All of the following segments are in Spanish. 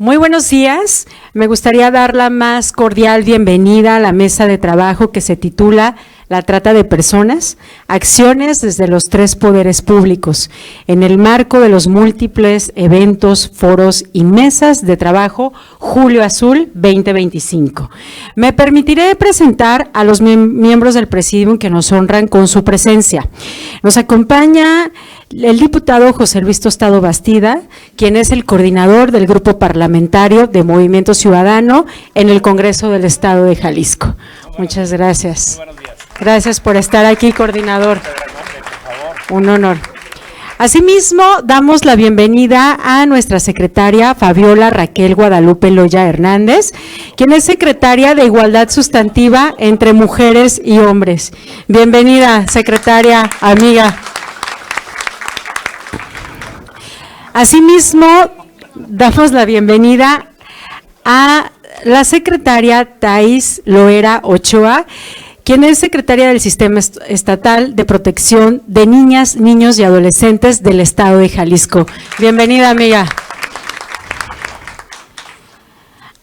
Muy buenos días. Me gustaría dar la más cordial bienvenida a la mesa de trabajo que se titula La trata de personas, acciones desde los tres poderes públicos, en el marco de los múltiples eventos, foros y mesas de trabajo Julio Azul 2025. Me permitiré presentar a los miembros del Presidium que nos honran con su presencia. Nos acompaña el diputado José Luis Tostado Bastida, quien es el coordinador del Grupo Parlamentario de Movimiento Ciudadano en el Congreso del Estado de Jalisco. Muchas gracias. Muy buenos días. Gracias por estar aquí, coordinador. Un honor. Asimismo, damos la bienvenida a nuestra secretaria Fabiola Raquel Guadalupe Loya Hernández, quien es secretaria de Igualdad Sustantiva entre Mujeres y Hombres. Bienvenida, secretaria, amiga. Asimismo, damos la bienvenida a la secretaria Thais Loera Ochoa, quien es secretaria del Sistema Estatal de Protección de Niñas, Niños y Adolescentes del Estado de Jalisco. Bienvenida, amiga.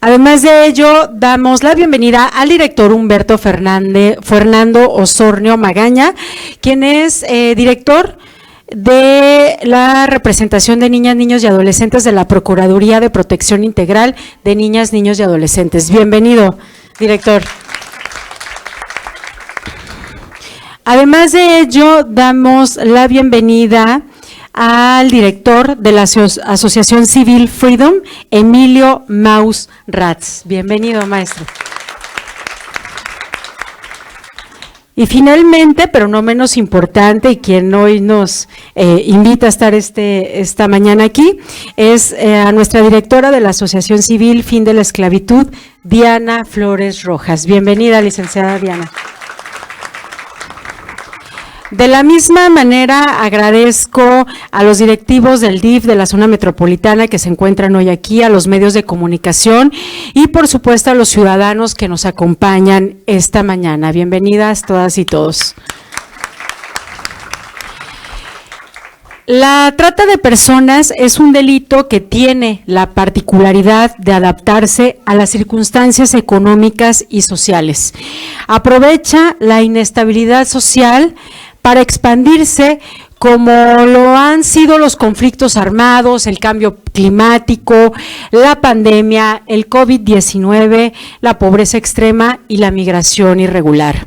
Además de ello, damos la bienvenida al director Humberto Fernando Osornio Magaña, quien es director de la representación de niñas, niños y adolescentes de la Procuraduría de Protección Integral de Niñas, Niños y Adolescentes. Bienvenido, director. Además de ello, damos la bienvenida al director de la Asociación Civil Freedom, Emilio Maus Ratz. Bienvenido, maestro. Y finalmente, pero no menos importante, y quien hoy nos invita a estar esta mañana aquí, es a nuestra directora de la Asociación Civil Fin de la Esclavitud, Diana Flores Rojas. Bienvenida, licenciada Diana. De la misma manera, agradezco a los directivos del DIF de la zona metropolitana que se encuentran hoy aquí, a los medios de comunicación y, por supuesto, a los ciudadanos que nos acompañan esta mañana. Bienvenidas todas y todos. La trata de personas es un delito que tiene la particularidad de adaptarse a las circunstancias económicas y sociales. Aprovecha la inestabilidad social para expandirse como lo han sido los conflictos armados, el cambio climático, la pandemia, el COVID-19, la pobreza extrema y la migración irregular.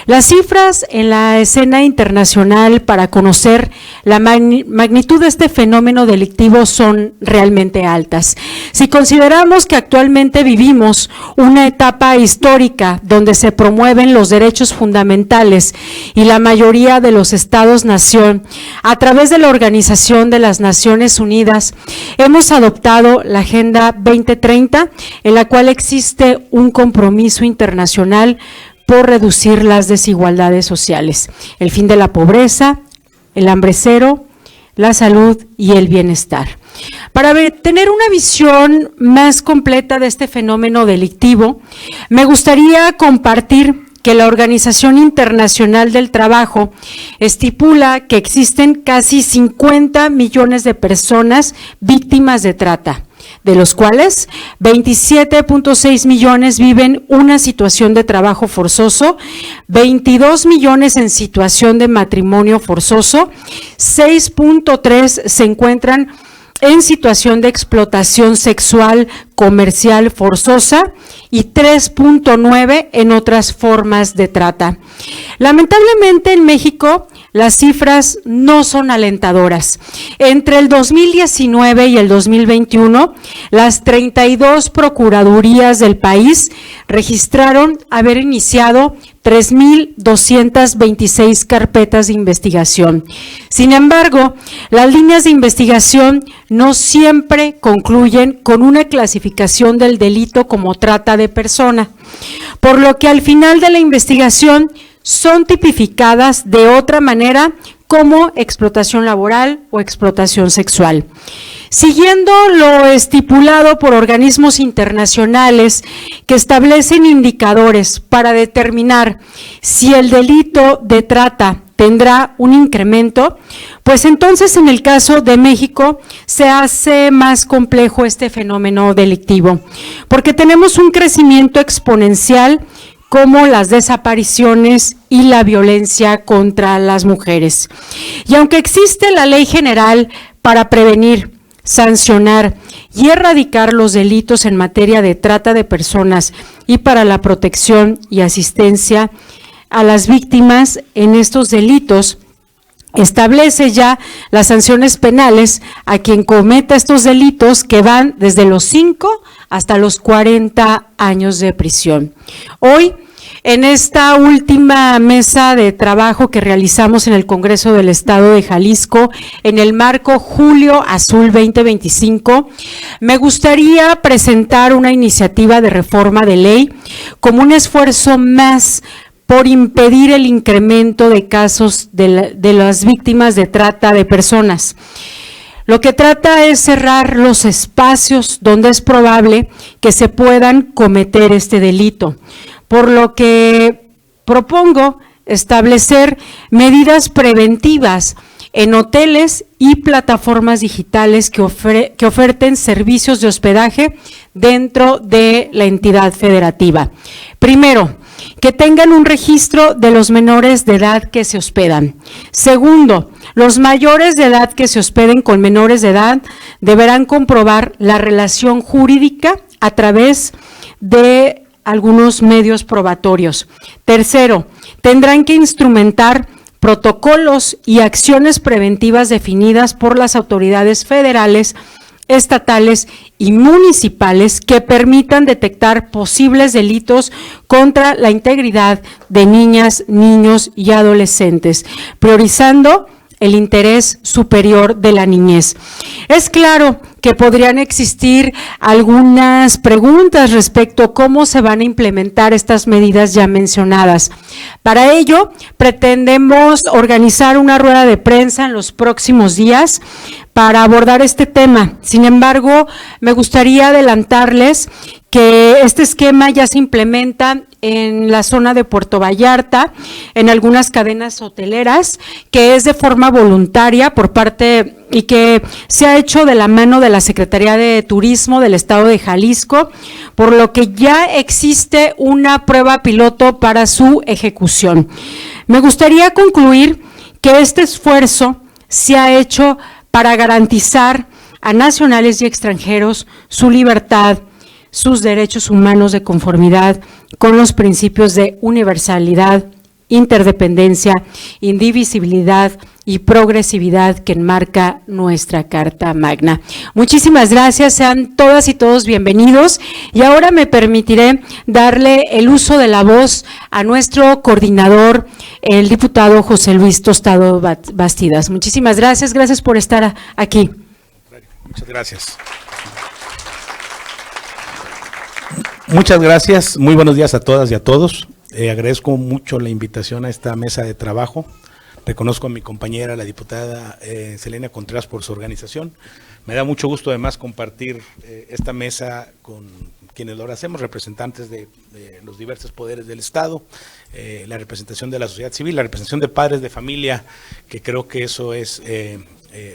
Las cifras en la escena internacional para conocer la magnitud de este fenómeno delictivo son realmente altas. Si consideramos que actualmente vivimos una etapa histórica donde se promueven los derechos fundamentales y la mayoría de los estados-nación, a través de la Organización de las Naciones Unidas, hemos adoptado la Agenda 2030, en la cual existe un compromiso internacional por reducir las desigualdades sociales, el fin de la pobreza, el hambre cero, la salud y el bienestar. Para tener una visión más completa de este fenómeno delictivo, me gustaría compartir que la Organización Internacional del Trabajo estipula que existen casi 50 millones de personas víctimas de trata, de los cuales 27.6 millones viven una situación de trabajo forzoso, 22 millones en situación de matrimonio forzoso, 6.3 se encuentran en situación de explotación sexual comercial forzosa y 3.9 en otras formas de trata. Lamentablemente en México las cifras no son alentadoras. Entre el 2019 y el 2021, las 32 procuradurías del país registraron haber iniciado 3.226 carpetas de investigación. Sin embargo, las líneas de investigación no siempre concluyen con una clasificación del delito como trata de persona, por lo que al final de la investigación son tipificadas de otra manera como explotación laboral o explotación sexual. Siguiendo lo estipulado por organismos internacionales que establecen indicadores para determinar si el delito de trata tendrá un incremento, pues entonces en el caso de México se hace más complejo este fenómeno delictivo, porque tenemos un crecimiento exponencial como las desapariciones y la violencia contra las mujeres. Y aunque existe la Ley General para prevenir, sancionar y erradicar los delitos en materia de trata de personas y para la protección y asistencia a las víctimas en estos delitos, establece ya las sanciones penales a quien cometa estos delitos que van desde los 5 hasta los 40 años de prisión. Hoy, en esta última mesa de trabajo que realizamos en el Congreso del Estado de Jalisco, en el marco Julio Azul 2025, me gustaría presentar una iniciativa de reforma de ley como un esfuerzo más por impedir el incremento de casos de las víctimas de trata de personas. Lo que trata es cerrar los espacios donde es probable que se puedan cometer este delito, por lo que propongo establecer medidas preventivas en hoteles y plataformas digitales que oferten servicios de hospedaje dentro de la entidad federativa. Primero, que tengan un registro de los menores de edad que se hospedan. Segundo, los mayores de edad que se hospeden con menores de edad deberán comprobar la relación jurídica a través de algunos medios probatorios. Tercero, tendrán que instrumentar protocolos y acciones preventivas definidas por las autoridades federales, estatales y municipales que permitan detectar posibles delitos contra la integridad de niñas, niños y adolescentes, priorizando el interés superior de la niñez. Es claro que podrían existir algunas preguntas respecto a cómo se van a implementar estas medidas ya mencionadas. Para ello, pretendemos organizar una rueda de prensa en los próximos días para abordar este tema. Sin embargo, me gustaría adelantarles que este esquema ya se implementa en la zona de Puerto Vallarta, en algunas cadenas hoteleras, que es de forma voluntaria por parte y que se ha hecho de la mano de la Secretaría de Turismo del Estado de Jalisco, por lo que ya existe una prueba piloto para su ejecución. Me gustaría concluir que este esfuerzo se ha hecho para garantizar a nacionales y extranjeros su libertad, sus derechos humanos de conformidad con los principios de universalidad, interdependencia, indivisibilidad y progresividad que enmarca nuestra Carta Magna. Muchísimas gracias, sean todas y todos bienvenidos, y ahora me permitiré darle el uso de la voz a nuestro coordinador, el diputado José Luis Tostado Bastidas. Muchísimas gracias, gracias por estar aquí. Muchas gracias. Muchas gracias, muy buenos días a todas y a todos. Agradezco mucho la invitación a esta mesa de trabajo. Reconozco a mi compañera, la diputada Selena Contreras, por su organización. Me da mucho gusto además compartir esta mesa con quienes lo hacemos, representantes de los diversos poderes del Estado, la representación de la sociedad civil, la representación de padres de familia, que creo que eso es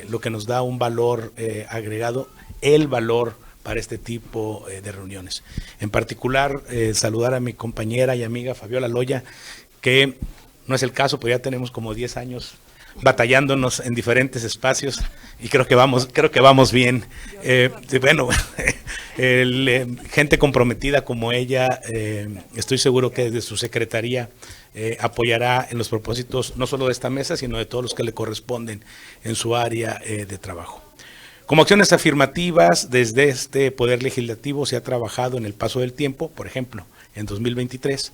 lo que nos da un valor agregado, el valor para este tipo de reuniones. En particular, saludar a mi compañera y amiga Fabiola Loya, que no es el caso, pero ya tenemos como 10 años batallándonos en diferentes espacios y creo que vamos bien. Bueno, gente comprometida como ella, estoy seguro que desde su secretaría apoyará en los propósitos no solo de esta mesa, sino de todos los que le corresponden en su área de trabajo. Como acciones afirmativas, desde este Poder Legislativo se ha trabajado en el paso del tiempo, por ejemplo, en 2023,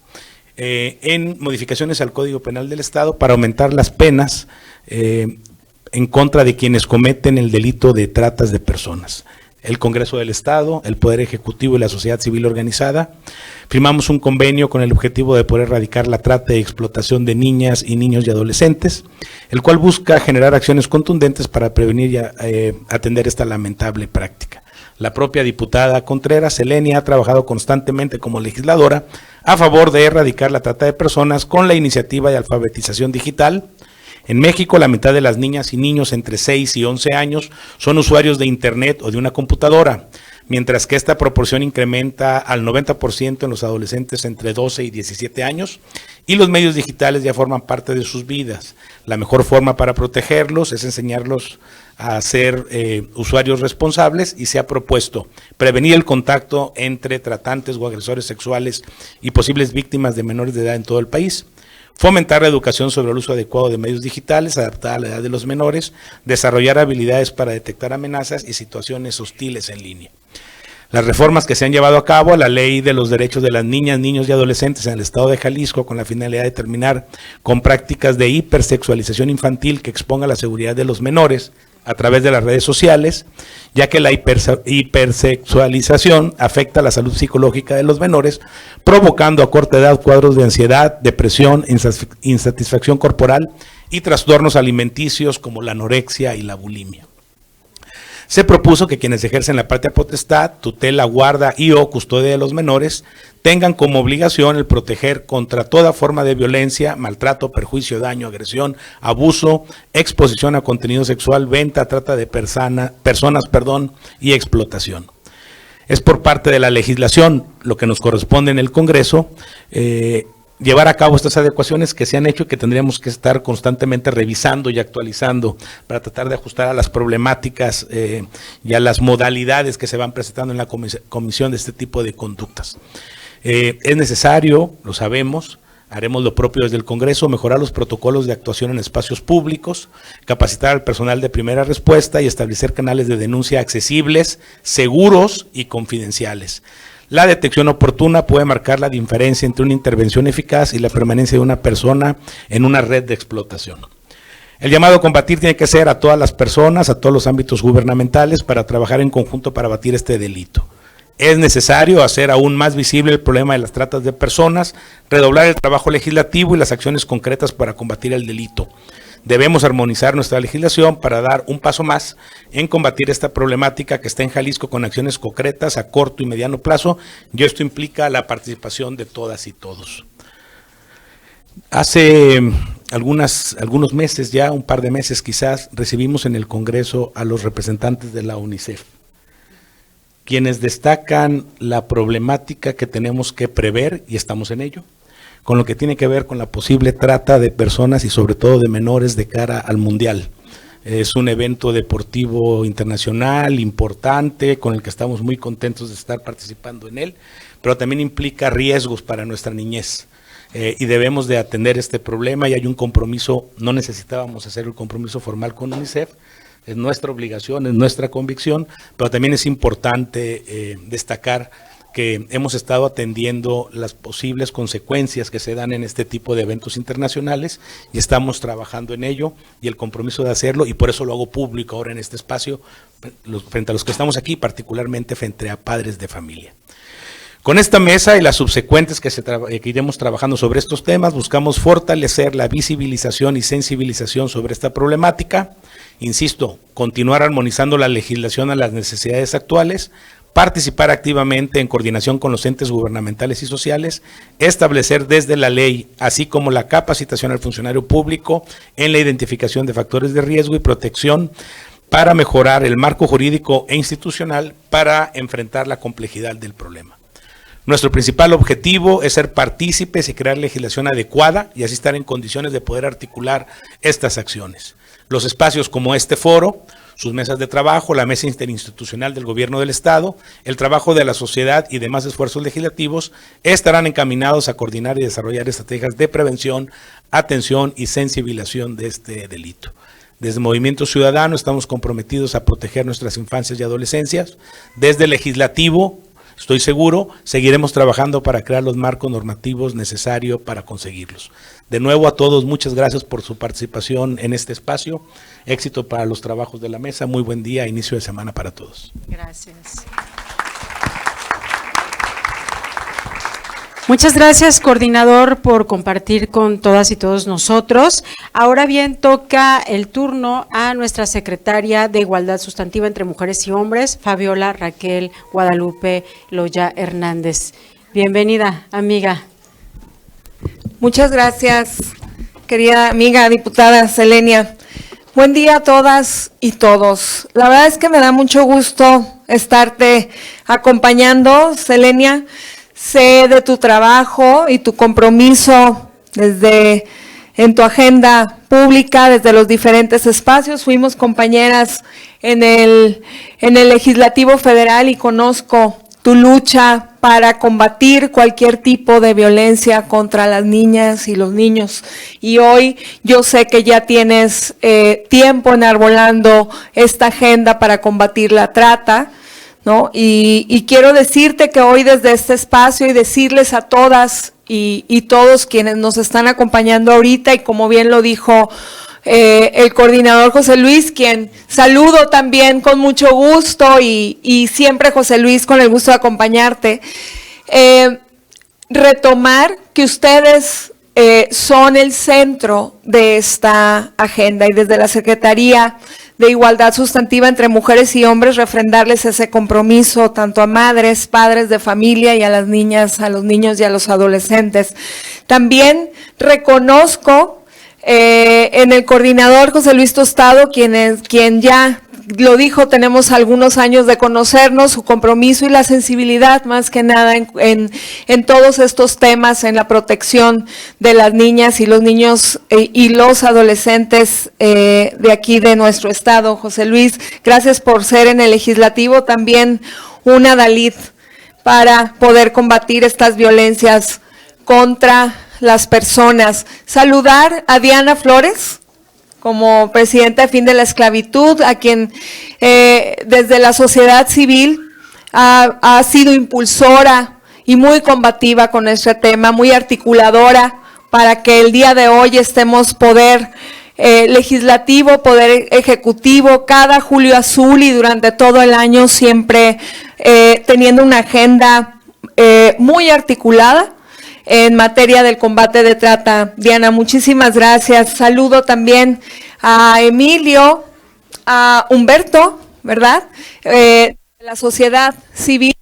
en modificaciones al Código Penal del Estado para aumentar las penas en contra de quienes cometen el delito de tratas de personas. el Congreso del Estado, el Poder Ejecutivo y la sociedad civil organizada. Firmamos un convenio con el objetivo de poder erradicar la trata y explotación de niñas y niños y adolescentes, el cual busca generar acciones contundentes para prevenir y atender esta lamentable práctica. La propia diputada Contreras Selenia ha trabajado constantemente como legisladora a favor de erradicar la trata de personas con la iniciativa de alfabetización digital. En México, la mitad de las niñas y niños entre 6 y 11 años son usuarios de Internet o de una computadora, mientras que esta proporción incrementa al 90% en los adolescentes entre 12 y 17 años, y los medios digitales ya forman parte de sus vidas. La mejor forma para protegerlos es enseñarlos a ser usuarios responsables, y se ha propuesto prevenir el contacto entre tratantes o agresores sexuales y posibles víctimas de menores de edad en todo el país. Fomentar la educación sobre el uso adecuado de medios digitales, adaptada a la edad de los menores, desarrollar habilidades para detectar amenazas y situaciones hostiles en línea. Las reformas que se han llevado a cabo a la Ley de los Derechos de las Niñas, Niños y Adolescentes en el Estado de Jalisco, con la finalidad de terminar con prácticas de hipersexualización infantil que exponga la seguridad de los menores a través de las redes sociales, ya que la hipersexualización afecta la salud psicológica de los menores, provocando a corta edad cuadros de ansiedad, depresión, insatisfacción corporal y trastornos alimenticios como la anorexia y la bulimia. Se propuso que quienes ejercen la patria potestad, tutela, guarda y o custodia de los menores tengan como obligación el proteger contra toda forma de violencia, maltrato, perjuicio, daño, agresión, abuso, exposición a contenido sexual, venta, trata de personas y explotación. Es por parte de la legislación, lo que nos corresponde en el Congreso, llevar a cabo estas adecuaciones que se han hecho y que tendríamos que estar constantemente revisando y actualizando para tratar de ajustar a las problemáticas y a las modalidades que se van presentando en la comisión de este tipo de conductas. Es necesario, lo sabemos, haremos lo propio desde el Congreso, mejorar los protocolos de actuación en espacios públicos, capacitar al personal de primera respuesta y establecer canales de denuncia accesibles, seguros y confidenciales. La detección oportuna puede marcar la diferencia entre una intervención eficaz y la permanencia de una persona en una red de explotación. El llamado a combatir tiene que ser a todas las personas, a todos los ámbitos gubernamentales, para trabajar en conjunto para abatir este delito. Es necesario hacer aún más visible el problema de las tratas de personas, redoblar el trabajo legislativo y las acciones concretas para combatir el delito. Debemos armonizar nuestra legislación para dar un paso más en combatir esta problemática que está en Jalisco con acciones concretas a corto y mediano plazo, y esto implica la participación de todas y todos. Hace algunos meses, ya un par de meses quizás, recibimos en el Congreso a los representantes de la UNICEF, quienes destacan la problemática que tenemos que prever, y estamos en ello, con lo que tiene que ver con la posible trata de personas y sobre todo de menores de cara al Mundial. Es un evento deportivo internacional importante, con el que estamos muy contentos de estar participando en él, pero también implica riesgos para nuestra niñez. Y debemos de atender este problema, y hay un compromiso, no necesitábamos hacer el compromiso formal con UNICEF, es nuestra obligación, es nuestra convicción, pero también es importante destacar que hemos estado atendiendo las posibles consecuencias que se dan en este tipo de eventos internacionales, y estamos trabajando en ello, y el compromiso de hacerlo, y por eso lo hago público ahora en este espacio, frente a los que estamos aquí, particularmente frente a padres de familia. Con esta mesa y las subsecuentes que iremos trabajando sobre estos temas, buscamos fortalecer la visibilización y sensibilización sobre esta problemática. Insisto, continuar armonizando la legislación a las necesidades actuales, participar activamente en coordinación con los entes gubernamentales y sociales, establecer desde la ley, así como la capacitación al funcionario público en la identificación de factores de riesgo y protección para mejorar el marco jurídico e institucional para enfrentar la complejidad del problema. Nuestro principal objetivo es ser partícipes y crear legislación adecuada, y así estar en condiciones de poder articular estas acciones. Los espacios como este foro, sus mesas de trabajo, la mesa interinstitucional del Gobierno del Estado, el trabajo de la sociedad y demás esfuerzos legislativos estarán encaminados a coordinar y desarrollar estrategias de prevención, atención y sensibilización de este delito. Desde Movimiento Ciudadano estamos comprometidos a proteger nuestras infancias y adolescencias. Desde el Legislativo Estoy seguro, seguiremos trabajando para crear los marcos normativos necesarios para conseguirlos. De nuevo a todos, muchas gracias por su participación en este espacio. Éxito para los trabajos de la mesa. Muy buen día, inicio de semana para todos. Gracias. Muchas gracias, coordinador, por compartir con todas y todos nosotros. Ahora bien, toca el turno a nuestra secretaria de Igualdad Sustantiva entre Mujeres y Hombres, Fabiola Raquel Guadalupe Loya Hernández. Bienvenida, amiga. Muchas gracias, querida amiga diputada Selenia. Buen día a todas y todos. La verdad es que me da mucho gusto estarte acompañando, Selenia. Sé de tu trabajo y tu compromiso en tu agenda pública, desde los diferentes espacios. Fuimos compañeras en el Legislativo Federal y conozco tu lucha para combatir cualquier tipo de violencia contra las niñas y los niños. Y hoy yo sé que ya tienes tiempo enarbolando esta agenda para combatir la trata, ¿no? Y quiero decirte que hoy desde este espacio y decirles a todas y todos quienes nos están acompañando ahorita, y como bien lo dijo el coordinador José Luis, quien saludo también con mucho gusto y siempre, José Luis, con el gusto de acompañarte, retomar que ustedes son el centro de esta agenda, y desde la Secretaría de Igualdad Sustantiva entre Mujeres y Hombres refrendarles ese compromiso tanto a madres, padres de familia y a las niñas, a los niños y a los adolescentes. También reconozco en el coordinador José Luis Tostado, quien ya lo dijo, tenemos algunos años de conocernos, su compromiso y la sensibilidad más que nada en todos estos temas, en la protección de las niñas y los niños y los adolescentes de aquí de nuestro estado. José Luis, gracias por ser en el legislativo también un adalid para poder combatir estas violencias contra las personas. Saludar a Diana Flores como presidenta de Fin de la Esclavitud, a quien desde la sociedad civil ha sido impulsora y muy combativa con este tema, muy articuladora para que el día de hoy estemos poder legislativo, poder ejecutivo, cada Julio Azul y durante todo el año siempre teniendo una agenda muy articulada en materia del combate de trata. Diana, muchísimas gracias. Saludo también a Emilio, a Humberto, ¿verdad? De la sociedad civil.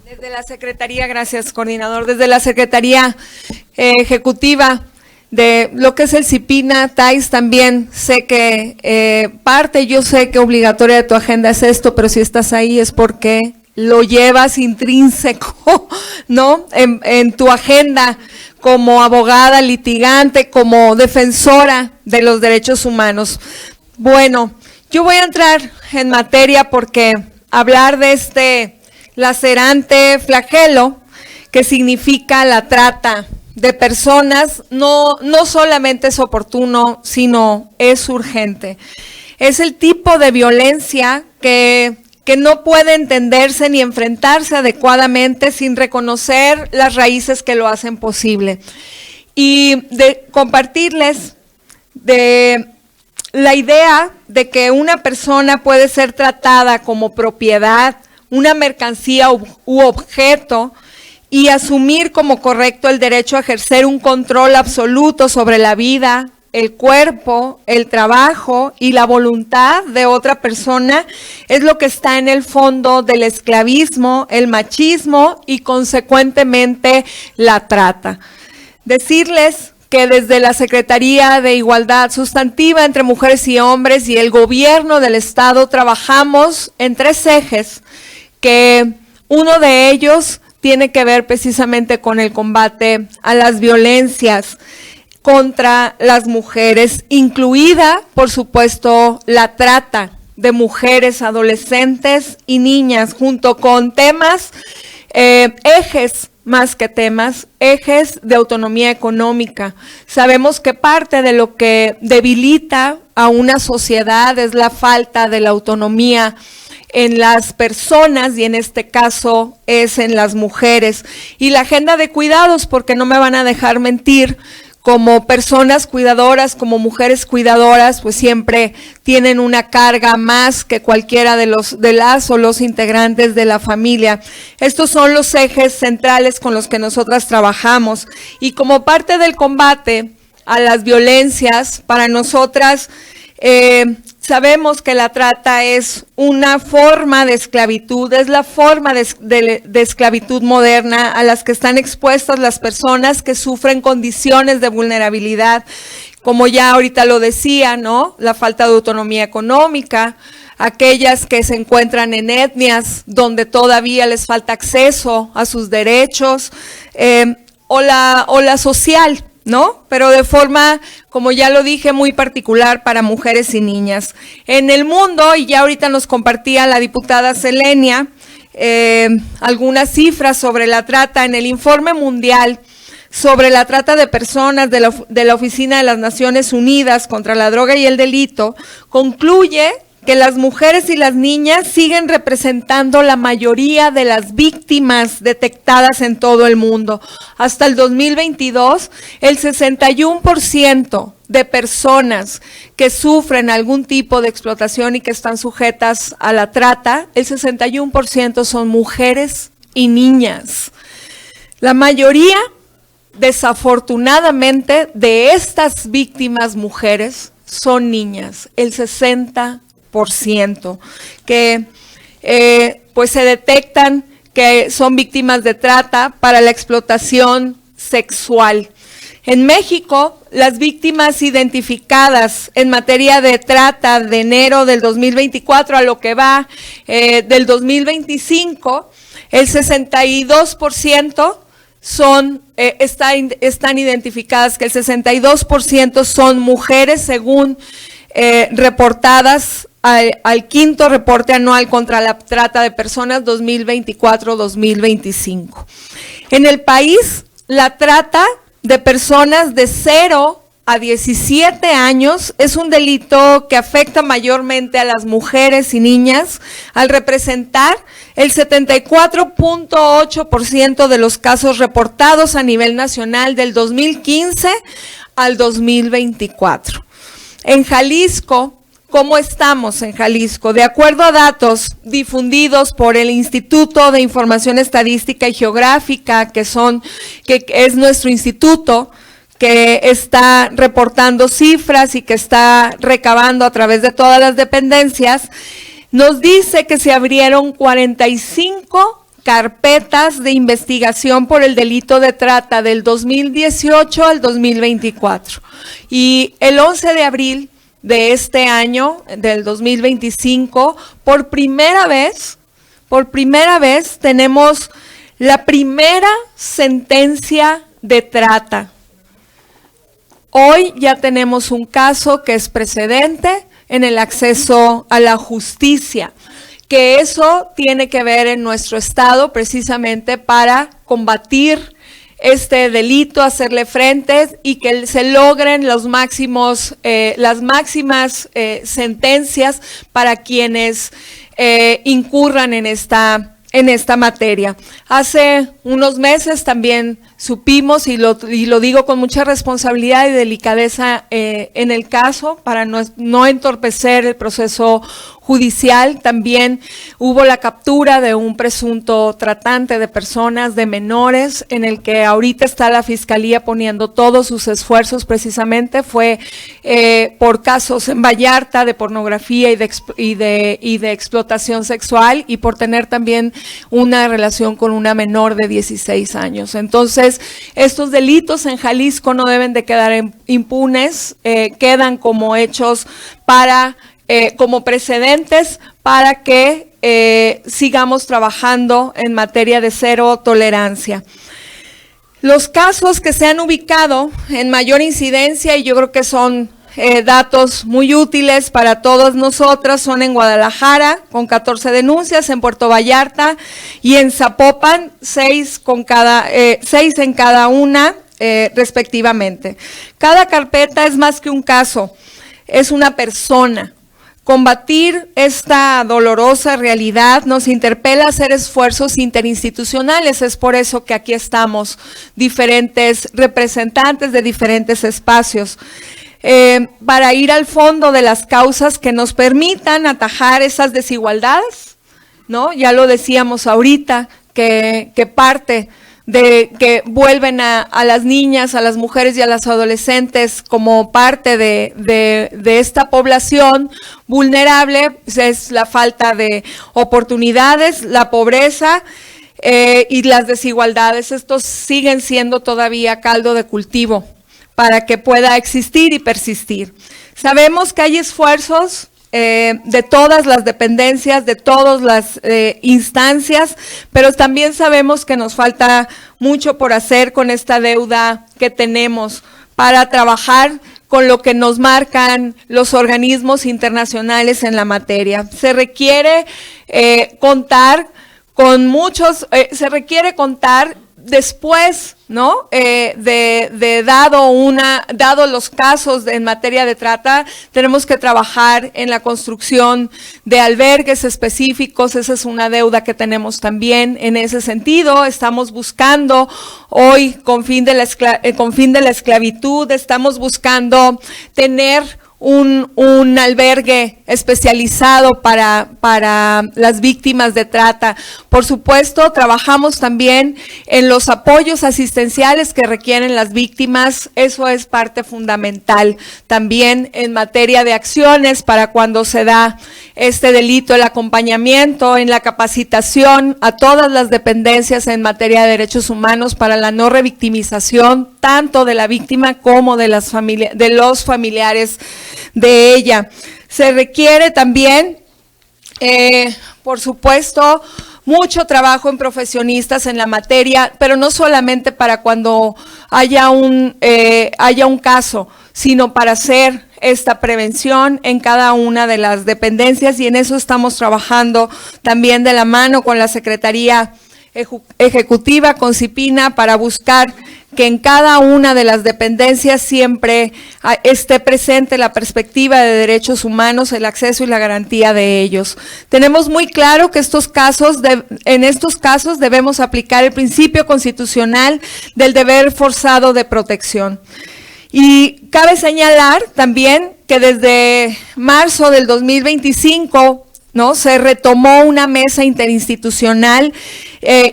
Desde la Secretaría, gracias, coordinador, desde la Secretaría Ejecutiva de lo que es el CIPINA, TAIS también, sé que yo sé que obligatoria de tu agenda es esto, pero si estás ahí es porque lo llevas intrínseco, ¿no? En tu agenda como abogada, litigante, como defensora de los derechos humanos. Bueno, yo voy a entrar en materia porque hablar de este lacerante flagelo que significa la trata de personas no solamente es oportuno, sino es urgente. Es el tipo de violencia que no puede entenderse ni enfrentarse adecuadamente sin reconocer las raíces que lo hacen posible. Y de compartirles de la idea de que una persona puede ser tratada como propiedad, una mercancía u objeto, y asumir como correcto el derecho a ejercer un control absoluto sobre la vida, el cuerpo, el trabajo y la voluntad de otra persona, es lo que está en el fondo del esclavismo, el machismo y consecuentemente la trata. Decirles que desde la Secretaría de Igualdad Sustantiva entre Mujeres y Hombres y el Gobierno del Estado trabajamos en 3 ejes, que uno de ellos tiene que ver precisamente con el combate a las violencias contra las mujeres, incluida, por supuesto, la trata de mujeres, adolescentes y niñas, junto con temas, ejes más que temas, ejes de autonomía económica. Sabemos que parte de lo que debilita a una sociedad es la falta de la autonomía en las personas, y en este caso es en las mujeres. Y la agenda de cuidados, porque no me van a dejar mentir, como personas cuidadoras, como mujeres cuidadoras, pues siempre tienen una carga más que cualquiera de las o los integrantes de la familia. Estos son los ejes centrales con los que nosotras trabajamos, y como parte del combate a las violencias, para nosotras sabemos que la trata es una forma de esclavitud, es la forma de esclavitud moderna a las que están expuestas las personas que sufren condiciones de vulnerabilidad, como ya ahorita lo decía, ¿no? La falta de autonomía económica, aquellas que se encuentran en etnias donde todavía les falta acceso a sus derechos, o la social, ¿no? Pero de forma, como ya lo dije, muy particular para mujeres y niñas. En el mundo, y ya ahorita nos compartía la diputada Selenia algunas cifras sobre la trata, en el informe mundial sobre la trata de personas de la Oficina de las Naciones Unidas contra la Droga y el Delito, concluye que las mujeres y las niñas siguen representando la mayoría de las víctimas detectadas en todo el mundo. Hasta el 2022, el 61% de personas que sufren algún tipo de explotación y que están sujetas a la trata, el 61% son mujeres y niñas. La mayoría, desafortunadamente, de estas víctimas mujeres son niñas, el 60%, que pues se detectan que son víctimas de trata para la explotación sexual. En México, las víctimas identificadas en materia de trata de enero del 2024 a lo que va del 2025, el 62% están identificadas, que el 62% son mujeres, según reportadas al quinto reporte anual contra la trata de personas 2024-2025. En el país, la trata de personas de 0 a 17 años es un delito que afecta mayormente a las mujeres y niñas, al representar el 74.8% de los casos reportados a nivel nacional del 2015 al 2024. En Jalisco, ¿cómo estamos en Jalisco? De acuerdo a datos difundidos por el Instituto de Información Estadística y Geográfica, que es nuestro instituto, que está reportando cifras y que está recabando a través de todas las dependencias, nos dice que se abrieron 45 carpetas de investigación por el delito de trata del 2018 al 2024. Y el 11 de abril de este año, del 2025, por primera vez tenemos la primera sentencia de trata. Hoy ya tenemos un caso que es precedente en el acceso a la justicia, que eso tiene que ver en nuestro estado precisamente para combatir este delito, hacerle frente y que se logren las máximas sentencias para quienes incurran en esta materia. Hace unos meses también supimos, y lo digo con mucha responsabilidad y delicadeza en el caso, para no entorpecer el proceso judicial, también hubo la captura de un presunto tratante de personas, de menores, en el que ahorita está la Fiscalía poniendo todos sus esfuerzos. Precisamente fue por casos en Vallarta de pornografía y de explotación sexual, y por tener también una relación con una menor de 16 años. Entonces, estos delitos en Jalisco no deben de quedar impunes, quedan como hechos como precedentes para que sigamos trabajando en materia de cero tolerancia. Los casos que se han ubicado en mayor incidencia, y yo creo que son datos muy útiles para todas nosotras son en Guadalajara, con 14 denuncias, en Puerto Vallarta y en Zapopan, 6 en cada una, respectivamente. Cada carpeta es más que un caso, es una persona. Combatir esta dolorosa realidad nos interpela a hacer esfuerzos interinstitucionales, es por eso que aquí estamos, diferentes representantes de diferentes espacios, para ir al fondo de las causas que nos permitan atajar esas desigualdades, ¿no? Ya lo decíamos ahorita, que parte de que vuelven a las niñas, a las mujeres y a las adolescentes como parte de esta población vulnerable, pues es la falta de oportunidades, la pobreza y las desigualdades. Estos siguen siendo todavía caldo de cultivo para que pueda existir y persistir. Sabemos que hay esfuerzos de todas las dependencias, de todas las instancias, pero también sabemos que nos falta mucho por hacer con esta deuda que tenemos para trabajar con lo que nos marcan los organismos internacionales en la materia. Se requiere contar con muchos, se requiere contar después, ¿no? Dado los casos en materia de trata, tenemos que trabajar en la construcción de albergues específicos. Esa es una deuda que tenemos también en ese sentido. Estamos buscando hoy, con fin de la esclavitud, estamos buscando tener un albergue especializado para las víctimas de trata. Por supuesto, trabajamos también en los apoyos asistenciales que requieren las víctimas. Eso es parte fundamental. También en materia de acciones para cuando se da este delito, el acompañamiento en la capacitación a todas las dependencias en materia de derechos humanos para la no revictimización, tanto de la víctima como de los familiares de ella. Se requiere también, por supuesto, mucho trabajo en profesionistas en la materia, pero no solamente para cuando haya un caso, sino para hacer esta prevención en cada una de las dependencias, y en eso estamos trabajando también de la mano con la Secretaría Ejecutiva, con CIPINA, para buscar que en cada una de las dependencias siempre esté presente la perspectiva de derechos humanos, el acceso y la garantía de ellos. Tenemos muy claro que en estos casos debemos aplicar el principio constitucional del deber forzado de protección. Y cabe señalar también que desde marzo del 2025, ¿no?, se retomó una mesa interinstitucional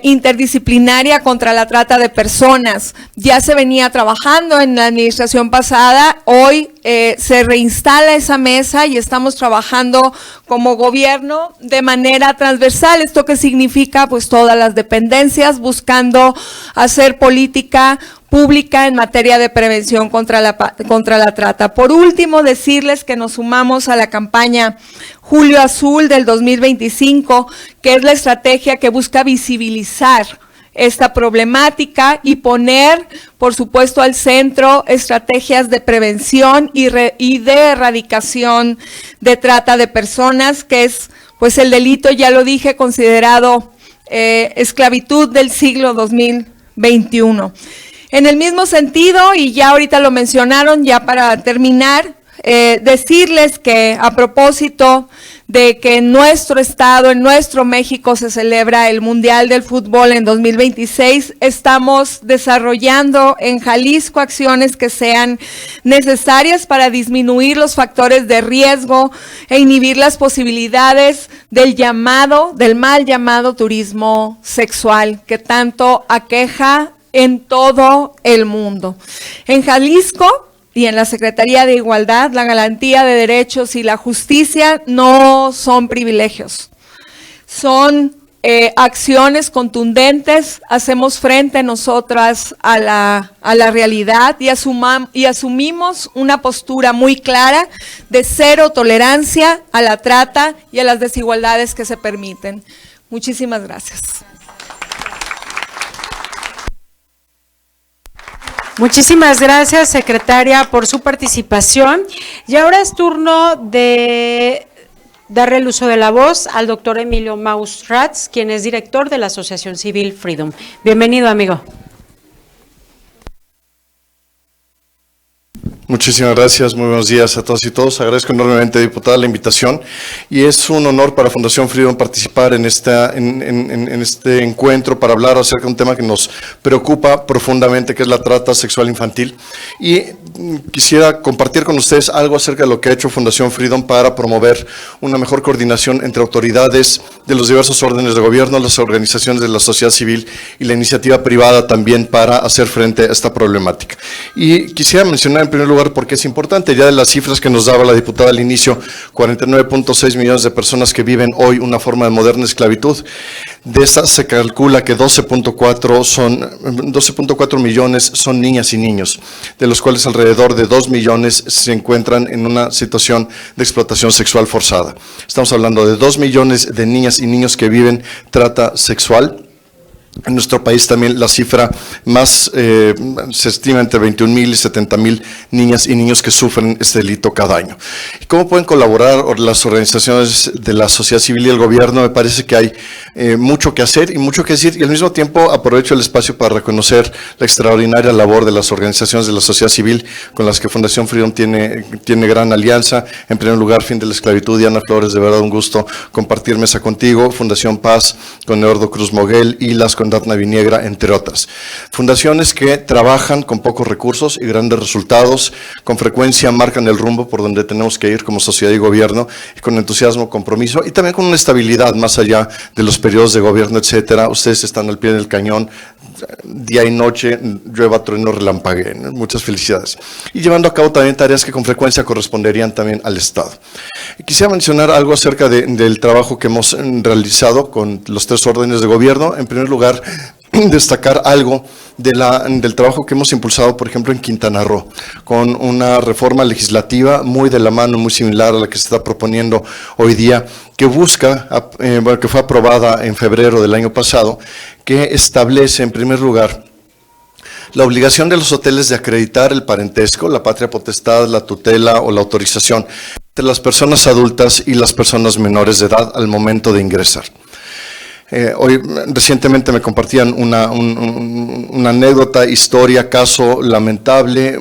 interdisciplinaria contra la trata de personas. Ya se venía trabajando en la administración pasada, hoy se reinstala esa mesa y estamos trabajando como gobierno de manera transversal. ¿Esto qué significa? Pues todas las dependencias buscando hacer política pública en materia de prevención contra la trata. Por último, decirles que nos sumamos a la campaña Julio Azul del 2025, que es la estrategia que busca visibilizar esta problemática y poner, por supuesto, al centro estrategias de prevención y de erradicación de trata de personas, que es, pues, el delito, ya lo dije, considerado esclavitud del siglo 2021. En el mismo sentido, y ya ahorita lo mencionaron, ya para terminar, decirles que a propósito de que en nuestro estado, en nuestro México, se celebra el Mundial del Fútbol en 2026, estamos desarrollando en Jalisco acciones que sean necesarias para disminuir los factores de riesgo e inhibir las posibilidades del mal llamado turismo sexual, que tanto aqueja en todo el mundo. En Jalisco y en la Secretaría de Igualdad, la garantía de derechos y la justicia no son privilegios, son acciones contundentes. Hacemos frente nosotras a la realidad y asumimos una postura muy clara de cero tolerancia a la trata y a las desigualdades que se permiten. Muchísimas gracias. Muchísimas gracias, secretaria, por su participación. Y ahora es turno de darle el uso de la voz al doctor Emilio Mausratz, quien es director de la Asociación Civil Freedom. Bienvenido, amigo. Muchísimas gracias, muy buenos días a todos y todos. Agradezco enormemente, diputada, la invitación y es un honor para Fundación Freedom participar en este encuentro para hablar acerca de un tema que nos preocupa profundamente, que es la trata sexual infantil. Y quisiera compartir con ustedes algo acerca de lo que ha hecho Fundación Freedom para promover una mejor coordinación entre autoridades de los diversos órdenes de gobierno, las organizaciones de la sociedad civil y la iniciativa privada también para hacer frente a esta problemática. Y quisiera mencionar en primer lugar porque es importante, ya de las cifras que nos daba la diputada al inicio, 49.6 millones de personas que viven hoy una forma de moderna esclavitud. De esas se calcula que 12.4 millones son niñas y niños, de los cuales alrededor de 2 millones se encuentran en una situación de explotación sexual forzada. Estamos hablando de 2 millones de niñas y niños que viven trata sexual. En nuestro país también la cifra más se estima entre 21,000 y 70,000 niñas y niños que sufren este delito cada año. ¿Y cómo pueden colaborar las organizaciones de la sociedad civil y el gobierno? Me parece que hay mucho que hacer y mucho que decir, y al mismo tiempo aprovecho el espacio para reconocer la extraordinaria labor de las organizaciones de la sociedad civil con las que Fundación Freedom tiene gran alianza. En primer lugar, Fin de la Esclavitud, Diana Flores, de verdad un gusto compartir mesa contigo, Fundación Paz con Eduardo Cruz Moguel y las con Dafna Viniegra, entre otras. Fundaciones que trabajan con pocos recursos y grandes resultados, con frecuencia marcan el rumbo por donde tenemos que ir como sociedad y gobierno, y con entusiasmo, compromiso y también con una estabilidad más allá de los periodos de gobierno, etcétera. Ustedes están al pie del cañón, día y noche, llueva, trueno, relampague. Muchas felicidades. Y llevando a cabo también tareas que con frecuencia corresponderían también al Estado. Y quisiera mencionar algo acerca del trabajo que hemos realizado con los 3 órdenes de gobierno. En primer lugar, destacar algo del trabajo que hemos impulsado, por ejemplo, en Quintana Roo, con una reforma legislativa muy de la mano, muy similar a la que se está proponiendo hoy día, que busca, que fue aprobada en febrero del año pasado, que establece en primer lugar la obligación de los hoteles de acreditar el parentesco, la patria potestad, la tutela o la autorización entre las personas adultas y las personas menores de edad al momento de ingresar. Hoy recientemente me compartían una anécdota, historia, caso lamentable.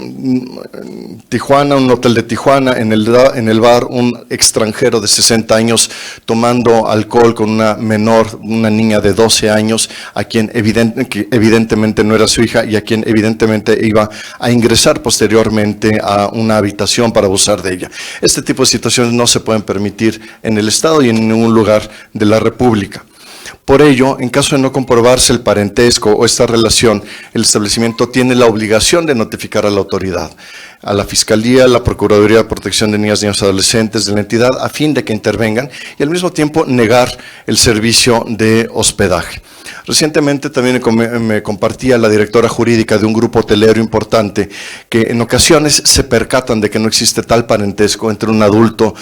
Tijuana, un hotel de Tijuana, en el bar un extranjero de 60 años tomando alcohol con una menor, una niña de 12 años, a quien evidentemente no era su hija y a quien evidentemente iba a ingresar posteriormente a una habitación para abusar de ella. Este tipo de situaciones no se pueden permitir en el Estado y en ningún lugar de la República. Por ello, en caso de no comprobarse el parentesco o esta relación, el establecimiento tiene la obligación de notificar a la autoridad, a la Fiscalía, a la Procuraduría de Protección de Niñas, Niños y Adolescentes de la entidad, a fin de que intervengan y al mismo tiempo negar el servicio de hospedaje. Recientemente también me compartía la directora jurídica de un grupo hotelero importante que en ocasiones se percatan de que no existe tal parentesco entre un adulto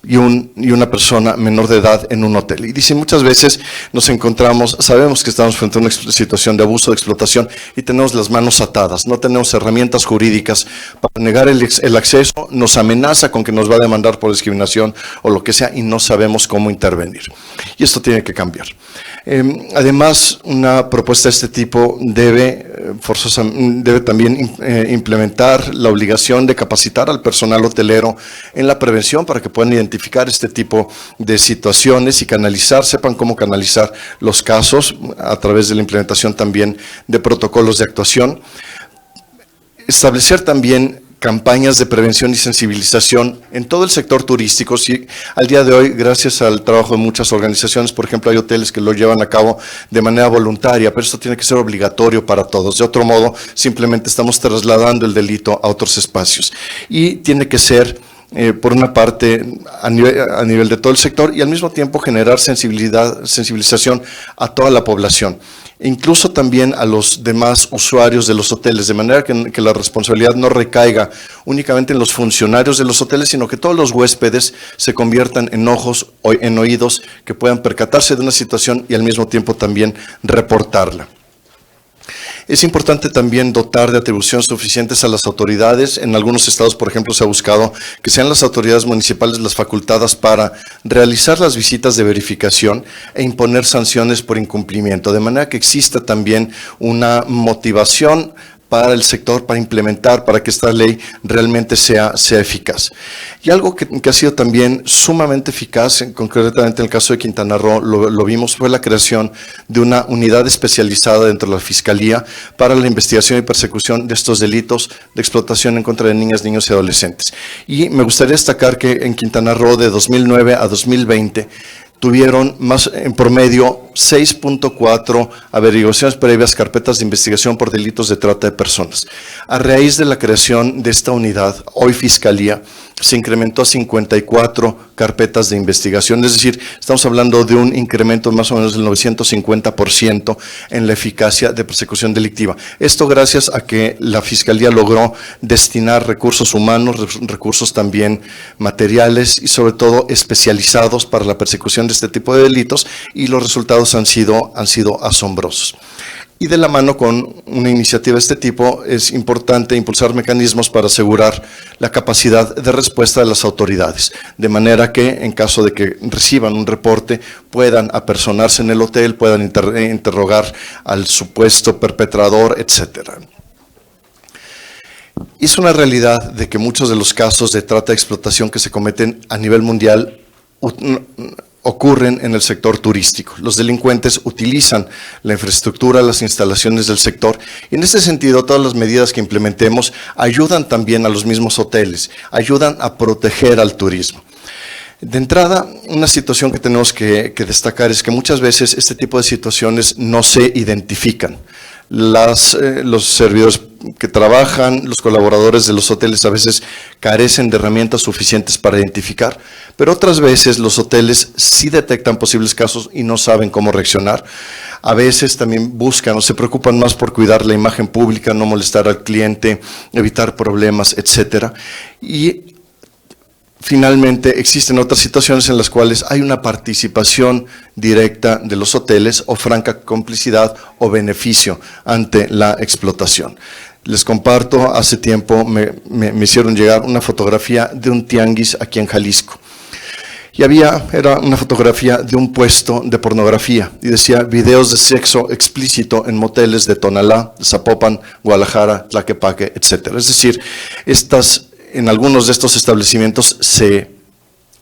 y una persona menor de edad en un hotel. Y dicen, muchas veces nos encontramos, sabemos que estamos frente a una situación de abuso, de explotación y tenemos las manos atadas, no tenemos herramientas jurídicas para negar el acceso, nos amenaza con que nos va a demandar por discriminación o lo que sea y no sabemos cómo intervenir. Y esto tiene que cambiar. Además, una propuesta de este tipo debe también implementar la obligación de capacitar al personal hotelero en la prevención para que puedan identificar este tipo de situaciones y sepan cómo canalizar los casos a través de la implementación también de protocolos de actuación. Establecer también campañas de prevención y sensibilización en todo el sector turístico. Sí, al día de hoy, gracias al trabajo de muchas organizaciones, por ejemplo, hay hoteles que lo llevan a cabo de manera voluntaria, pero esto tiene que ser obligatorio para todos. De otro modo, simplemente estamos trasladando el delito a otros espacios. Y tiene que ser, por una parte, a nivel de todo el sector y al mismo tiempo generar sensibilización a toda la población. Incluso también a los demás usuarios de los hoteles, de manera que la responsabilidad no recaiga únicamente en los funcionarios de los hoteles, sino que todos los huéspedes se conviertan en ojos o en oídos que puedan percatarse de una situación y al mismo tiempo también reportarla. Es importante también dotar de atribuciones suficientes a las autoridades. En algunos estados, por ejemplo, se ha buscado que sean las autoridades municipales las facultadas para realizar las visitas de verificación e imponer sanciones por incumplimiento, de manera que exista también una motivación para el sector, para implementar, para que esta ley realmente sea eficaz. Y algo que ha sido también sumamente eficaz, concretamente en el caso de Quintana Roo, lo vimos, fue la creación de una unidad especializada dentro de la Fiscalía para la investigación y persecución de estos delitos de explotación en contra de niñas, niños y adolescentes. Y me gustaría destacar que en Quintana Roo, de 2009 a 2020, tuvieron más en promedio 6.4 averiguaciones previas, carpetas de investigación por delitos de trata de personas. A raíz de la creación de esta unidad, hoy Fiscalía, se incrementó a 54 carpetas de investigación, es decir, estamos hablando de un incremento más o menos del 950% en la eficacia de persecución delictiva. Esto gracias a que la Fiscalía logró destinar recursos humanos, recursos también materiales y sobre todo especializados para la persecución de este tipo de delitos, y los resultados han sido asombrosos. Y de la mano con una iniciativa de este tipo es importante impulsar mecanismos para asegurar la capacidad de respuesta de las autoridades, de manera que en caso de que reciban un reporte puedan apersonarse en el hotel, puedan interrogar al supuesto perpetrador, etcétera. Es una realidad de que muchos de los casos de trata y explotación que se cometen a nivel mundial ocurren en el sector turístico. Los delincuentes utilizan la infraestructura, las instalaciones del sector, y en ese sentido todas las medidas que implementemos ayudan también a los mismos hoteles, ayudan a proteger al turismo. De entrada, una situación que tenemos que destacar es que muchas veces este tipo de situaciones no se identifican. Los servidores que trabajan, los colaboradores de los hoteles a veces carecen de herramientas suficientes para identificar, pero otras veces los hoteles sí detectan posibles casos y no saben cómo reaccionar. A veces también buscan o se preocupan más por cuidar la imagen pública, no molestar al cliente, evitar problemas, etcétera. Y finalmente, existen otras situaciones en las cuales hay una participación directa de los hoteles o franca complicidad o beneficio ante la explotación. Les comparto, hace tiempo me hicieron llegar una fotografía de un tianguis aquí en Jalisco. Y era una fotografía de un puesto de pornografía y decía videos de sexo explícito en moteles de Tonalá, Zapopan, Guadalajara, Tlaquepaque, etcétera. Es decir, en algunos de estos establecimientos se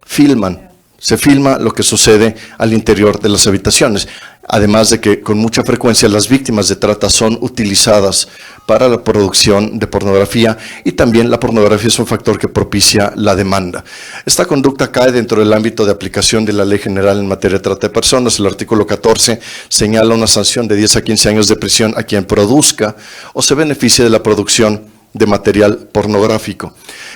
filma lo que sucede al interior de las habitaciones, además de que con mucha frecuencia las víctimas de trata son utilizadas para la producción de pornografía, y también la pornografía es un factor que propicia la demanda. Esta conducta cae dentro del ámbito de aplicación de la Ley General en materia de trata de personas. El artículo 14 señala una sanción de 10 a 15 años de prisión a quien produzca o se beneficie de la producción de material pornográfico.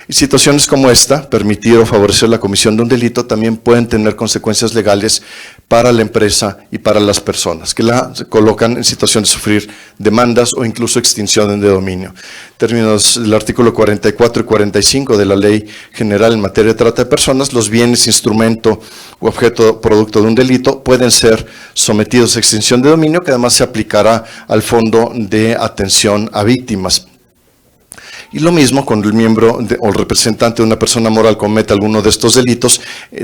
Y situaciones como esta, permitir o favorecer la comisión de un delito, también pueden tener consecuencias legales para la empresa y para las personas, que la colocan en situación de sufrir demandas o incluso extinción de dominio. En términos del artículo 44 y 45 de la Ley General en materia de trata de personas, los bienes, instrumento u objeto producto de un delito pueden ser sometidos a extinción de dominio, que además se aplicará al Fondo de Atención a Víctimas. Y lo mismo cuando el miembro o el representante de una persona moral comete alguno de estos delitos,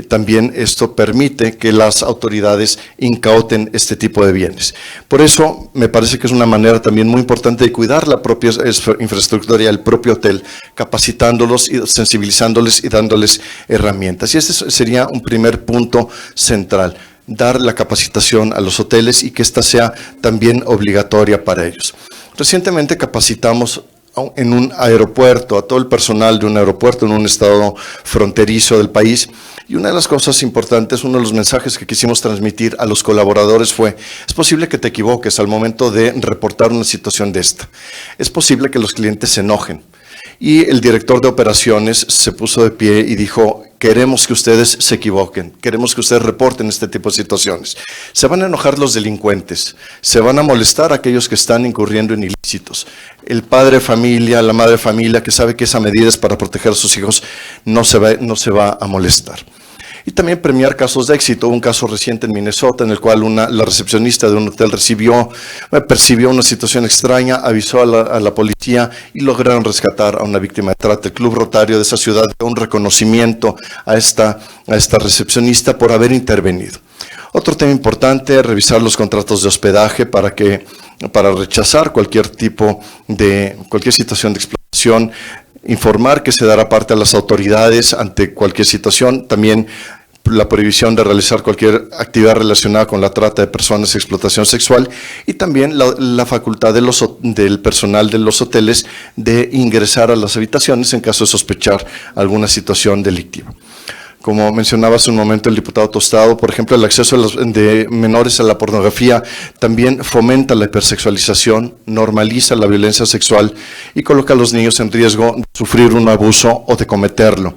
también esto permite que las autoridades incauten este tipo de bienes. Por eso me parece que es una manera también muy importante de cuidar la propia infraestructura y el propio hotel, capacitándolos y sensibilizándoles y dándoles herramientas. Y este sería un primer punto central: dar la capacitación a los hoteles y que ésta sea también obligatoria para ellos. Recientemente capacitamos en un aeropuerto, a todo el personal de un aeropuerto en un estado fronterizo del país, y una de las cosas importantes, uno de los mensajes que quisimos transmitir a los colaboradores fue: es posible que te equivoques al momento de reportar una situación de esta, es posible que los clientes se enojen. Y el director de operaciones se puso de pie y dijo: queremos que ustedes se equivoquen, queremos que ustedes reporten este tipo de situaciones. Se van a enojar los delincuentes, se van a molestar aquellos que están incurriendo en ilícitos. El padre de familia, la madre de familia que sabe que esa medida es para proteger a sus hijos, no se va a molestar. Y también premiar casos de éxito. Hubo un caso reciente en Minnesota en el cual la recepcionista de un hotel percibió una situación extraña, avisó a la policía y lograron rescatar a una víctima de trata. El Club Rotario de esa ciudad dio un reconocimiento a esta recepcionista por haber intervenido. Otro tema importante, revisar los contratos de hospedaje para rechazar cualquier situación de explotación, informar que se dará parte a las autoridades ante cualquier situación, también la prohibición de realizar cualquier actividad relacionada con la trata de personas y explotación sexual, y también la facultad del personal de los hoteles de ingresar a las habitaciones en caso de sospechar alguna situación delictiva. Como mencionaba hace un momento el diputado Tostado, por ejemplo, el acceso de menores a la pornografía también fomenta la hipersexualización, normaliza la violencia sexual y coloca a los niños en riesgo de sufrir un abuso o de cometerlo.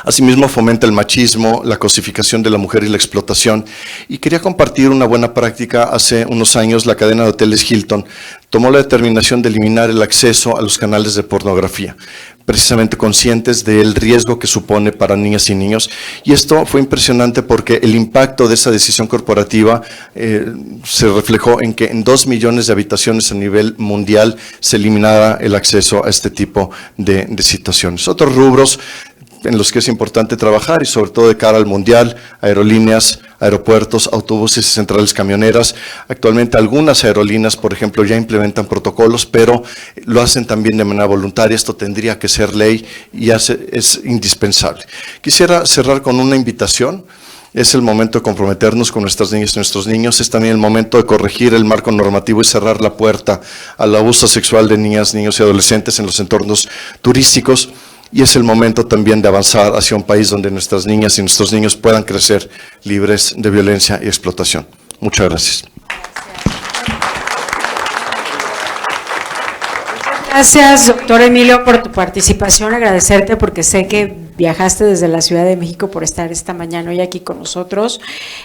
Asimismo, fomenta el machismo, la cosificación de la mujer y la explotación. Y quería compartir una buena práctica. Hace unos años, la cadena de hoteles Hilton tomó la determinación de eliminar el acceso a los canales de pornografía, precisamente conscientes del riesgo que supone para niñas y niños. Y esto fue impresionante porque el impacto de esa decisión corporativa se reflejó en que en 2 millones de habitaciones a nivel mundial se eliminara el acceso a este tipo de situaciones. Otros rubros en los que es importante trabajar y sobre todo de cara al mundial, aerolíneas, aeropuertos, autobuses y centrales camioneras. Actualmente algunas aerolíneas, por ejemplo, ya implementan protocolos, pero lo hacen también de manera voluntaria. Esto tendría que ser ley y es indispensable. Quisiera cerrar con una invitación. Es el momento de comprometernos con nuestras niñas y nuestros niños. Es también el momento de corregir el marco normativo y cerrar la puerta al abuso sexual de niñas, niños y adolescentes en los entornos turísticos. Y es el momento también de avanzar hacia un país donde nuestras niñas y nuestros niños puedan crecer libres de violencia y explotación. Muchas gracias. Gracias, doctor Emilio, por tu participación. Agradecerte porque sé que viajaste desde la Ciudad de México por estar esta mañana hoy aquí con nosotros.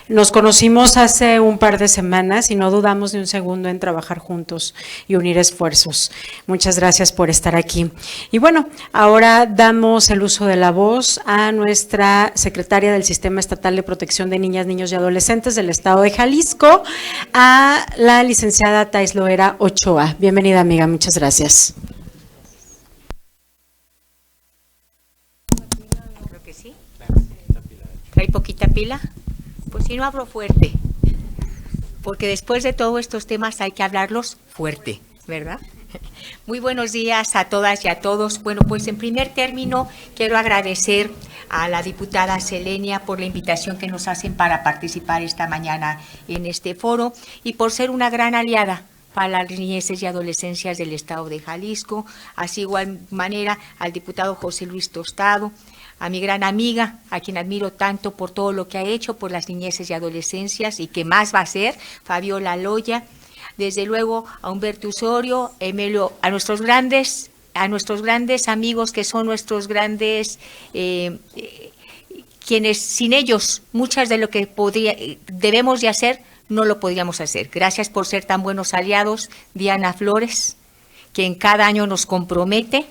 Nos conocimos hace un par de semanas y no dudamos ni un segundo en trabajar juntos y unir esfuerzos. Muchas gracias por estar aquí. Y bueno, ahora damos el uso de la voz a nuestra secretaria del Sistema Estatal de Protección de Niñas, Niños y Adolescentes del Estado de Jalisco, a la licenciada Thais Loera Ochoa. Bienvenida, amiga. Muchas gracias. ¿Trae poquita pila? Pues si no hablo fuerte, porque después de todos estos temas hay que hablarlos fuerte, ¿verdad? Muy buenos días a todas y a todos. Bueno, pues en primer término quiero agradecer a la diputada Selenia por la invitación que nos hacen para participar esta mañana en este foro y por ser una gran aliada para las niñeces y adolescencias del Estado de Jalisco, así igual manera al diputado José Luis Tostado, a mi gran amiga, a quien admiro tanto por todo lo que ha hecho por las niñeces y adolescencias y que más va a hacer, Fabiola Loya, desde luego a Humberto Osorio, Emilio, a nuestros grandes amigos que son nuestros grandes, quienes sin ellos muchas de lo que debemos de hacer no lo podríamos hacer. Gracias por ser tan buenos aliados, Diana Flores, quien cada año nos compromete.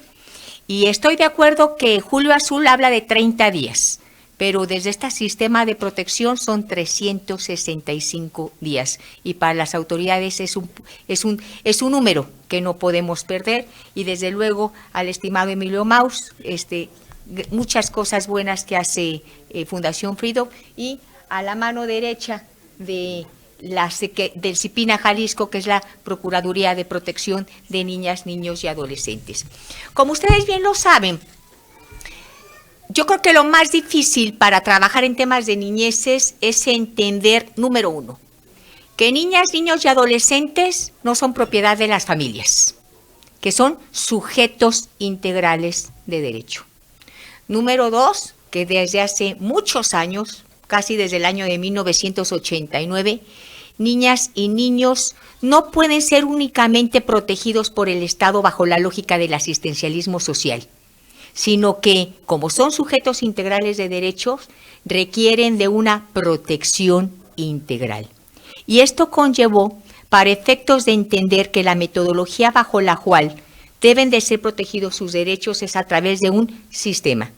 Y estoy de acuerdo que Julio Azul habla de 30 días, pero desde este sistema de protección son 365 días. Y para las autoridades es un número que no podemos perder. Y desde luego al estimado Emilio Maus, muchas cosas buenas que hace Fundación Freedom, y a la mano derecha del CIPINA Jalisco, que es la Procuraduría de Protección de Niñas, Niños y Adolescentes. Como ustedes bien lo saben, yo creo que lo más difícil para trabajar en temas de niñeces es entender, número uno, que niñas, niños y adolescentes no son propiedad de las familias, que son sujetos integrales de derecho. Número dos, que desde hace muchos años, casi desde el año de 1989, niñas y niños no pueden ser únicamente protegidos por el Estado bajo la lógica del asistencialismo social, sino que, como son sujetos integrales de derechos, requieren de una protección integral. Y esto conllevó, para efectos de entender que la metodología bajo la cual deben de ser protegidos sus derechos es a través de un sistema.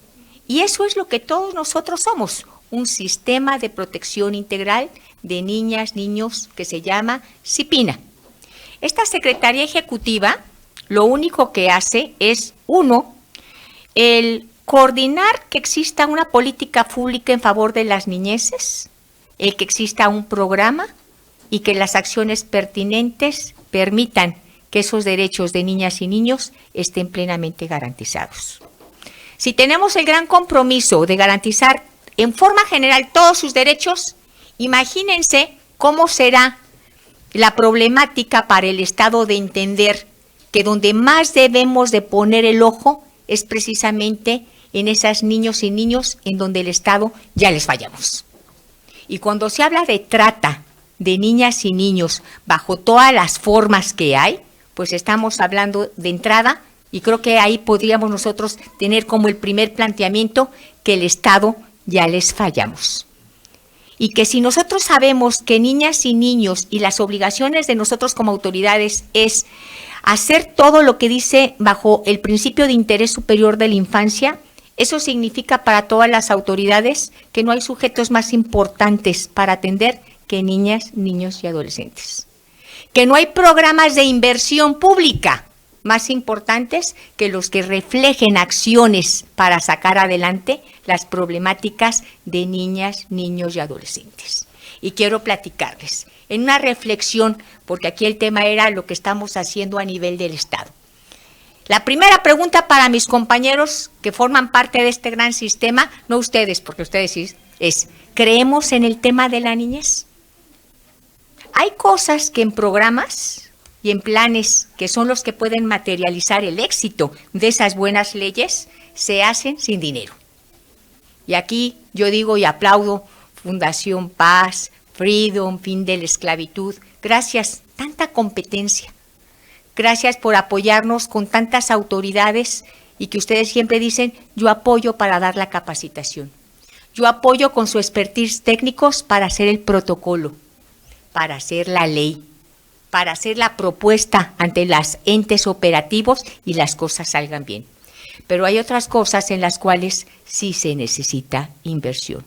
Y eso es lo que todos nosotros somos, un sistema de protección integral de niñas, niños, que se llama CIPINA. Esta Secretaría Ejecutiva lo único que hace es, uno, el coordinar que exista una política pública en favor de las niñeces, el que exista un programa y que las acciones pertinentes permitan que esos derechos de niñas y niños estén plenamente garantizados. Si tenemos el gran compromiso de garantizar en forma general todos sus derechos, imagínense cómo será la problemática para el Estado de entender que donde más debemos de poner el ojo es precisamente en esas niños y niños en donde el Estado ya les fallamos. Y cuando se habla de trata de niñas y niños bajo todas las formas que hay, pues estamos hablando de entrada, y creo que ahí podríamos nosotros tener como el primer planteamiento que el Estado ya les fallamos. Y que si nosotros sabemos que niñas y niños y las obligaciones de nosotros como autoridades es hacer todo lo que dice bajo el principio de interés superior de la infancia, eso significa para todas las autoridades que no hay sujetos más importantes para atender que niñas, niños y adolescentes. Que no hay programas de inversión pública más importantes que los que reflejen acciones para sacar adelante las problemáticas de niñas, niños y adolescentes. Y quiero platicarles en una reflexión, porque aquí el tema era lo que estamos haciendo a nivel del Estado. La primera pregunta para mis compañeros que forman parte de este gran sistema, no ustedes, porque ustedes sí, es, ¿creemos en el tema de la niñez? Hay cosas que en programas y en planes que son los que pueden materializar el éxito de esas buenas leyes, se hacen sin dinero. Y aquí yo digo y aplaudo Fundación Paz, Freedom, Fin de la Esclavitud, gracias, tanta competencia. Gracias por apoyarnos con tantas autoridades y que ustedes siempre dicen, yo apoyo para dar la capacitación. Yo apoyo con su expertise técnicos para hacer el protocolo, para hacer la ley, para hacer la propuesta ante los entes operativos y las cosas salgan bien. Pero hay otras cosas en las cuales sí se necesita inversión.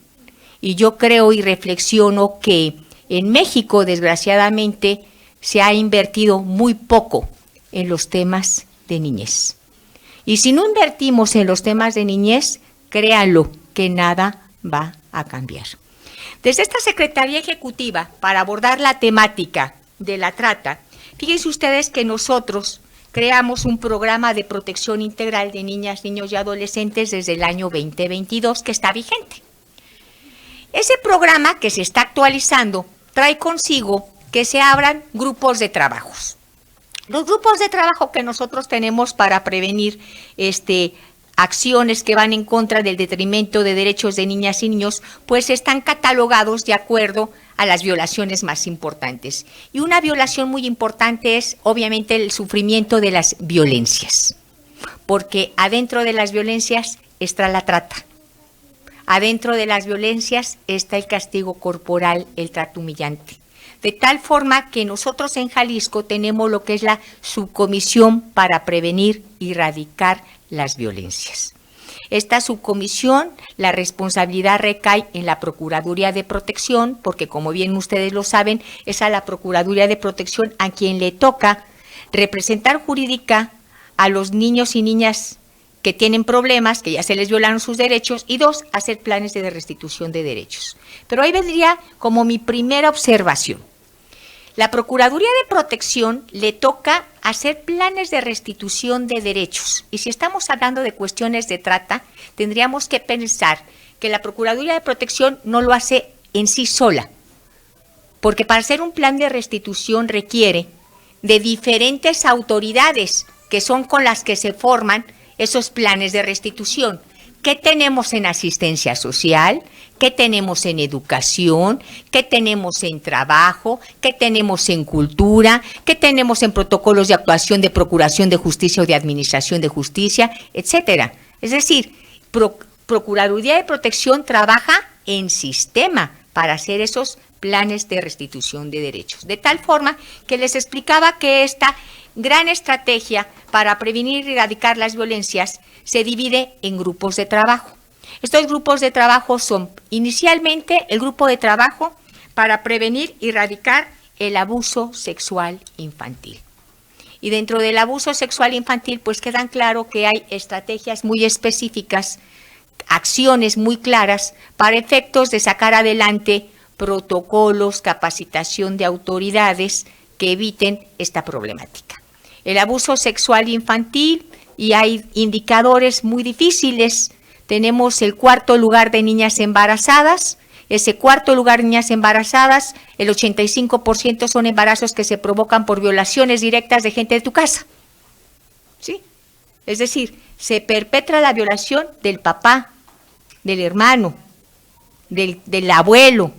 Y yo creo y reflexiono que en México, desgraciadamente, se ha invertido muy poco en los temas de niñez. Y si no invertimos en los temas de niñez, créanlo que nada va a cambiar. Desde esta Secretaría Ejecutiva, para abordar la temática de la trata, fíjense ustedes que nosotros creamos un programa de protección integral de niñas, niños y adolescentes desde el año 2022 que está vigente. Ese programa que se está actualizando trae consigo que se abran grupos de trabajos. Los grupos de trabajo que nosotros tenemos para prevenir acciones que van en contra del detrimento de derechos de niñas y niños, pues están catalogados de acuerdo a las violaciones más importantes. Y una violación muy importante es, obviamente, el sufrimiento de las violencias, porque adentro de las violencias está la trata. Adentro de las violencias está el castigo corporal, el trato humillante. De tal forma que nosotros en Jalisco tenemos lo que es la subcomisión para prevenir y erradicar las violencias. Esta subcomisión, la responsabilidad recae en la Procuraduría de Protección, porque como bien ustedes lo saben, es a la Procuraduría de Protección a quien le toca representar jurídica a los niños y niñas que tienen problemas, que ya se les violaron sus derechos, y dos, hacer planes de restitución de derechos. Pero ahí vendría como mi primera observación. La Procuraduría de Protección le toca hacer planes de restitución de derechos. Y si estamos hablando de cuestiones de trata, tendríamos que pensar que la Procuraduría de Protección no lo hace en sí sola. Porque para hacer un plan de restitución requiere de diferentes autoridades que son con las que se forman esos planes de restitución. ¿Qué tenemos en asistencia social? ¿Qué tenemos en educación? ¿Qué tenemos en trabajo? ¿Qué tenemos en cultura? ¿Qué tenemos en protocolos de actuación de procuración de justicia o de administración de justicia? Etcétera. Es decir, Procuraduría de Protección trabaja en sistema para hacer esos planes de restitución de derechos. De tal forma que les explicaba que esta gran estrategia para prevenir y erradicar las violencias se divide en grupos de trabajo. Estos grupos de trabajo son inicialmente el grupo de trabajo para prevenir y erradicar el abuso sexual infantil. Y dentro del abuso sexual infantil, pues quedan claro que hay estrategias muy específicas, acciones muy claras para efectos de sacar adelante protocolos, capacitación de autoridades que eviten esta problemática. El abuso sexual infantil, y hay indicadores muy difíciles. Tenemos el 4º lugar de niñas embarazadas. Ese 4º lugar de niñas embarazadas, el 85% son embarazos que se provocan por violaciones directas de gente de tu casa. ¿Sí? Es decir, se perpetra la violación del papá, del hermano, del abuelo,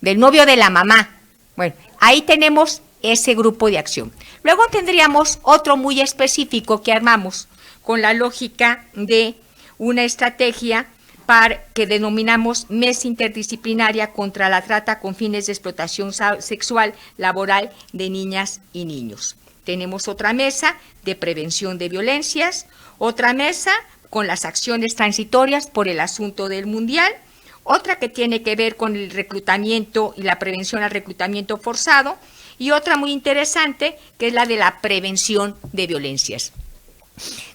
del novio de la mamá. Bueno, ahí tenemos ese grupo de acción. Luego tendríamos otro muy específico que armamos con la lógica de una estrategia que denominamos Mesa Interdisciplinaria contra la Trata con fines de explotación sexual laboral de niñas y niños. Tenemos otra mesa de prevención de violencias, otra mesa con las acciones transitorias por el asunto del Mundial, otra que tiene que ver con el reclutamiento y la prevención al reclutamiento forzado, y otra muy interesante que es la de la prevención de violencias.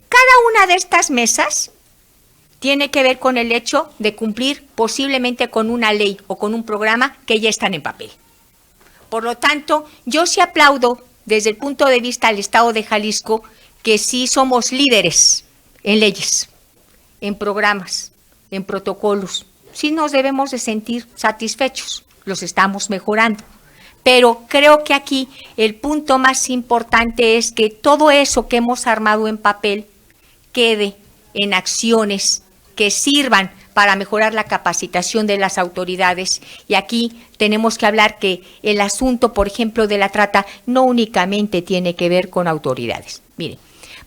Cada una de estas mesas tiene que ver con el hecho de cumplir posiblemente con una ley o con un programa que ya están en papel. Por lo tanto, yo sí aplaudo desde el punto de vista del Estado de Jalisco que sí somos líderes en leyes, en programas, en protocolos. Sí nos debemos de sentir satisfechos, los estamos mejorando. Pero creo que aquí el punto más importante es que todo eso que hemos armado en papel quede en acciones que sirvan para mejorar la capacitación de las autoridades. Y aquí tenemos que hablar que el asunto, por ejemplo, de la trata no únicamente tiene que ver con autoridades. Miren,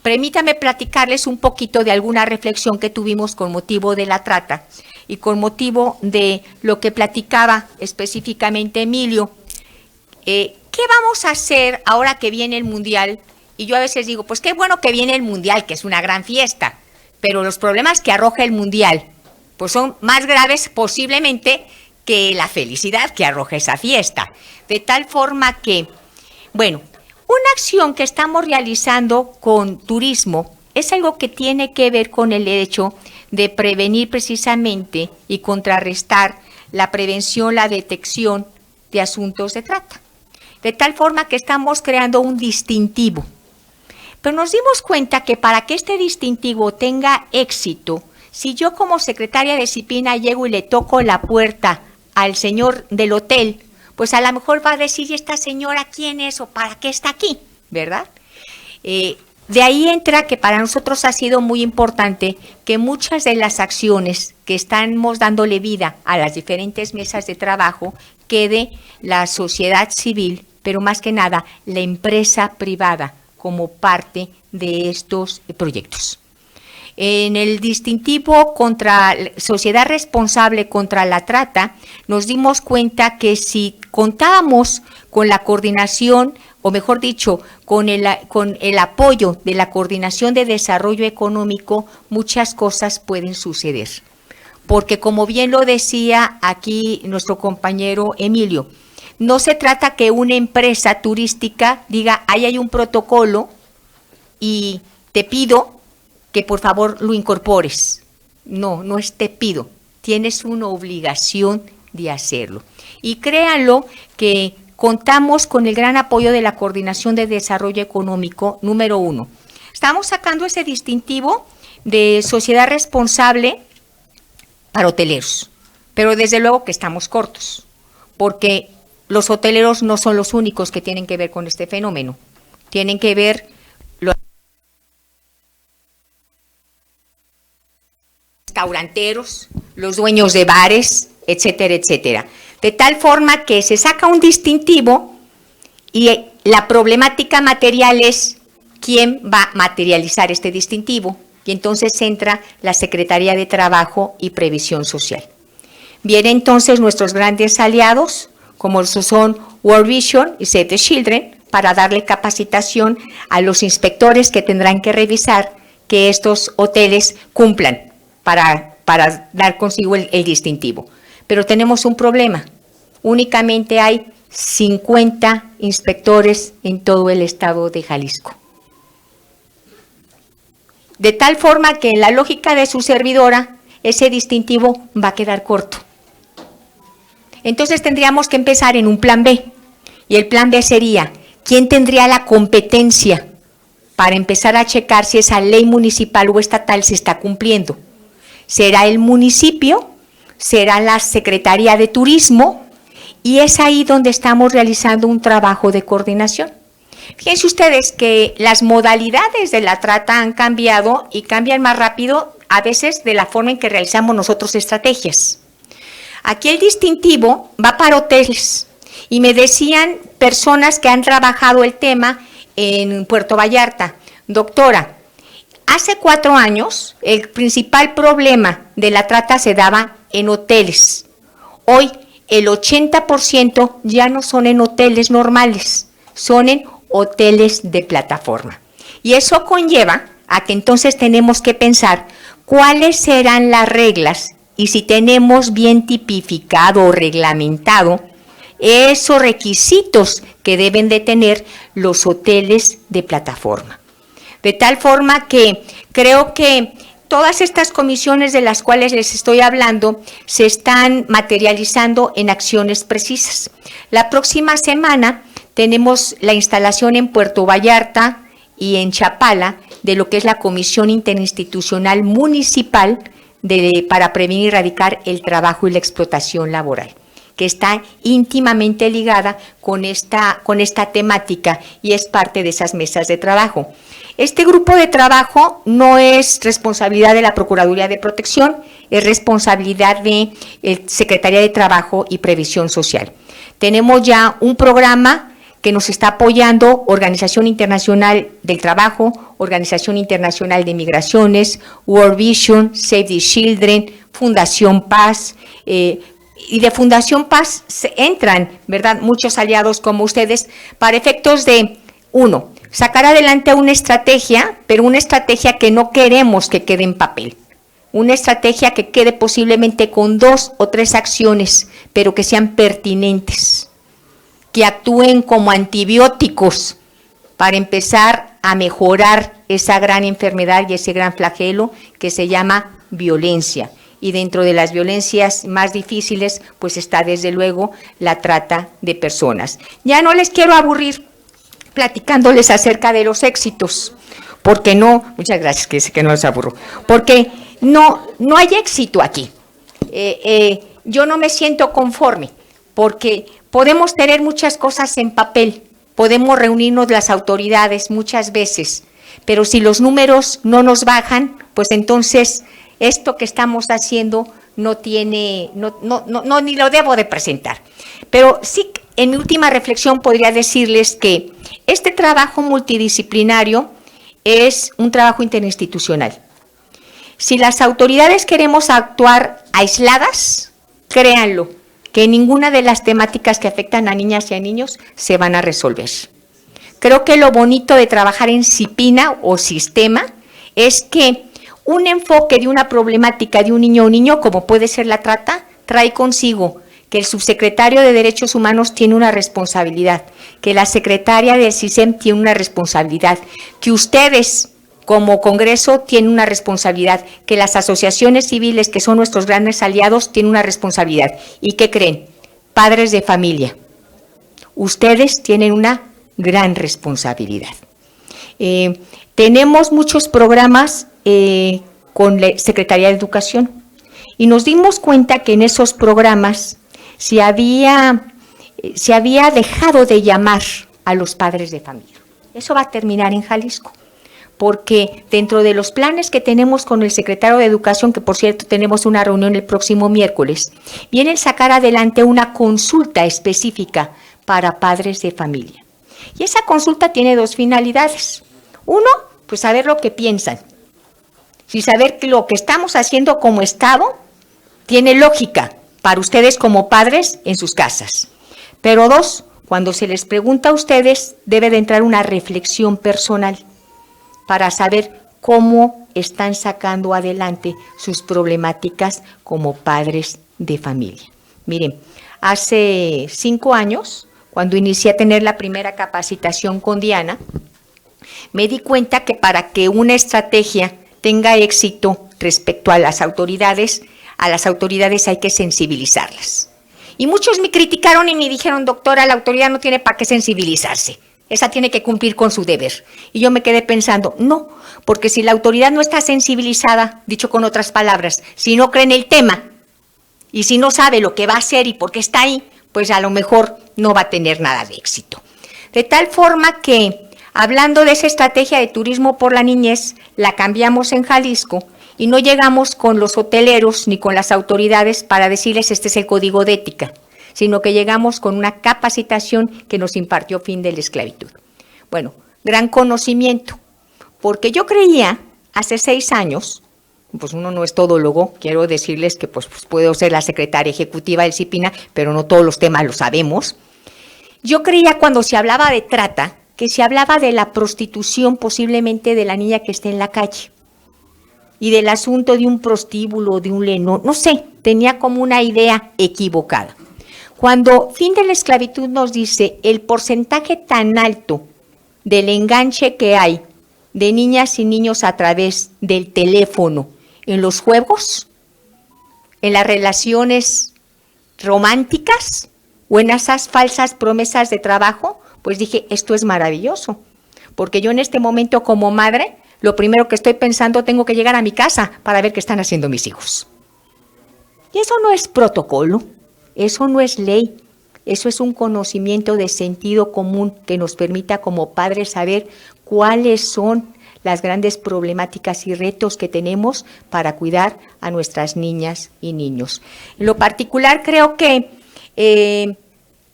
permítame platicarles un poquito de alguna reflexión que tuvimos con motivo de la trata y con motivo de lo que platicaba específicamente Emilio. ¿Qué vamos a hacer ahora que viene el Mundial? Y yo a veces digo, pues qué bueno que viene el Mundial, que es una gran fiesta, pero los problemas que arroja el Mundial pues son más graves posiblemente que la felicidad que arroja esa fiesta. De tal forma que, bueno, una acción que estamos realizando con turismo es algo que tiene que ver con el hecho de prevenir precisamente y contrarrestar la prevención, la detección de asuntos de trata. De tal forma que estamos creando un distintivo. Pero nos dimos cuenta que para que este distintivo tenga éxito, si yo como secretaria de disciplina llego y le toco la puerta al señor del hotel, pues a lo mejor va a decir, ¿y esta señora quién es o para qué está aquí? ¿Verdad? De ahí entra que para nosotros ha sido muy importante que muchas de las acciones que estamos dándole vida a las diferentes mesas de trabajo quede la sociedad civil, pero más que nada la empresa privada como parte de estos proyectos. En el distintivo contra sociedad responsable contra la trata, nos dimos cuenta que si contábamos con la coordinación, o mejor dicho, con el apoyo de la Coordinación de Desarrollo Económico, muchas cosas pueden suceder. Porque como bien lo decía aquí nuestro compañero Emilio, no se trata que una empresa turística diga, ahí hay un protocolo y te pido que por favor lo incorpores. No, no es te pido, tienes una obligación de hacerlo. Y créanlo que contamos con el gran apoyo de la Coordinación de Desarrollo Económico, número 1. Estamos sacando ese distintivo de sociedad responsable para hoteleros, pero desde luego que estamos cortos, porque los hoteleros no son los únicos que tienen que ver con este fenómeno. Tienen que ver los restauranteros, los dueños de bares, etcétera, etcétera. De tal forma que se saca un distintivo y la problemática material es quién va a materializar este distintivo. Y entonces entra la Secretaría de Trabajo y Previsión Social. Vienen entonces nuestros grandes aliados, como son World Vision y Save the Children, para darle capacitación a los inspectores que tendrán que revisar que estos hoteles cumplan para para dar consigo el distintivo. Pero tenemos un problema. Únicamente hay 50 inspectores en todo el estado de Jalisco. De tal forma que en la lógica de su servidora, ese distintivo va a quedar corto. Entonces tendríamos que empezar en un plan B. Y el plan B sería, ¿quién tendría la competencia para empezar a checar si esa ley municipal o estatal se está cumpliendo? ¿Será el municipio? ¿Será la Secretaría de Turismo? Y es ahí donde estamos realizando un trabajo de coordinación. Fíjense ustedes que las modalidades de la trata han cambiado y cambian más rápido a veces de la forma en que realizamos nosotros estrategias. Aquí el distintivo va para hoteles y me decían personas que han trabajado el tema en Puerto Vallarta, doctora, hace 4 años el principal problema de la trata se daba en hoteles. Hoy el 80% ya no son en hoteles normales, son en hoteles de plataforma. Y eso conlleva a que entonces tenemos que pensar cuáles serán las reglas y si tenemos bien tipificado o reglamentado esos requisitos que deben de tener los hoteles de plataforma. De tal forma que creo que todas estas comisiones de las cuales les estoy hablando se están materializando en acciones precisas. La próxima semana tenemos la instalación en Puerto Vallarta y en Chapala de lo que es la Comisión Interinstitucional Municipal para prevenir y erradicar el trabajo y la explotación laboral, que está íntimamente ligada con esta temática y es parte de esas mesas de trabajo. Este grupo de trabajo no es responsabilidad de la Procuraduría de Protección, es responsabilidad de Secretaría de Trabajo y Previsión Social. Tenemos ya un programa que nos está apoyando Organización Internacional del Trabajo, Organización Internacional de Migraciones, World Vision, Save the Children, Fundación Paz, y de Fundación Paz entran, ¿verdad?, muchos aliados como ustedes, para efectos de, 1, sacar adelante una estrategia, pero una estrategia que no queremos que quede en papel. Una estrategia que quede posiblemente con 2 o 3 acciones, pero que sean pertinentes, que actúen como antibióticos para empezar a mejorar esa gran enfermedad y ese gran flagelo que se llama violencia. Y dentro de las violencias más difíciles, pues está desde luego la trata de personas. Ya no les quiero aburrir platicándoles acerca de los éxitos, porque no, muchas gracias, que sé que no les aburro, porque no hay éxito aquí. Yo no me siento conforme, porque podemos tener muchas cosas en papel, podemos reunirnos las autoridades muchas veces, pero si los números no nos bajan, pues entonces esto que estamos haciendo no tiene, ni lo debo de presentar. Pero sí, en mi última reflexión podría decirles que este trabajo multidisciplinario es un trabajo interinstitucional. Si las autoridades queremos actuar aisladas, créanlo, que ninguna de las temáticas que afectan a niñas y a niños se van a resolver. Creo que lo bonito de trabajar en CIPINA o sistema es que un enfoque de una problemática de un niño o niño, como puede ser la trata, trae consigo que el subsecretario de Derechos Humanos tiene una responsabilidad, que la secretaria del CISEM tiene una responsabilidad, que ustedes como Congreso tienen una responsabilidad, que las asociaciones civiles, que son nuestros grandes aliados, tienen una responsabilidad. ¿Y qué creen? Padres de familia, ustedes tienen una gran responsabilidad. Tenemos muchos programas con la Secretaría de Educación y nos dimos cuenta que en esos programas se había dejado de llamar a los padres de familia. Eso va a terminar en Jalisco, porque dentro de los planes que tenemos con el secretario de Educación, que por cierto tenemos una reunión el próximo miércoles, viene el sacar adelante una consulta específica para padres de familia. Y esa consulta tiene 2 finalidades. 1, pues saber lo que piensan, y saber que lo que estamos haciendo como Estado tiene lógica para ustedes como padres en sus casas. Pero 2, cuando se les pregunta a ustedes, debe de entrar una reflexión personal para saber cómo están sacando adelante sus problemáticas como padres de familia. Miren, hace 5 años, cuando inicié a tener la primera capacitación con Diana, me di cuenta que para que una estrategia tenga éxito respecto a las autoridades hay que sensibilizarlas. Y muchos me criticaron y me dijeron, doctora, la autoridad no tiene para qué sensibilizarse, esa tiene que cumplir con su deber. Y yo me quedé pensando, no, porque si la autoridad no está sensibilizada, dicho con otras palabras, si no cree en el tema y si no sabe lo que va a hacer y por qué está ahí, pues a lo mejor no va a tener nada de éxito. De tal forma que, hablando de esa estrategia de turismo por la niñez, la cambiamos en Jalisco y no llegamos con los hoteleros ni con las autoridades para decirles este es el código de ética, sino que llegamos con una capacitación que nos impartió Fin de la Esclavitud. Bueno, gran conocimiento, porque yo creía hace 6 años, pues uno no es todólogo, quiero decirles que pues puedo ser la secretaria ejecutiva del CIPINA, pero no todos los temas los sabemos. Yo creía cuando se hablaba de trata, que se hablaba de la prostitución posiblemente de la niña que esté en la calle y del asunto de un prostíbulo, de un lenón, no sé, tenía como una idea equivocada. Cuando Fin de la Esclavitud nos dice el porcentaje tan alto del enganche que hay de niñas y niños a través del teléfono en los juegos, en las relaciones románticas o en esas falsas promesas de trabajo, pues dije, esto es maravilloso, porque yo en este momento como madre, lo primero que estoy pensando, tengo que llegar a mi casa para ver qué están haciendo mis hijos. Y eso no es protocolo, eso no es ley, eso es un conocimiento de sentido común que nos permita como padres saber cuáles son las grandes problemáticas y retos que tenemos para cuidar a nuestras niñas y niños. En lo particular creo que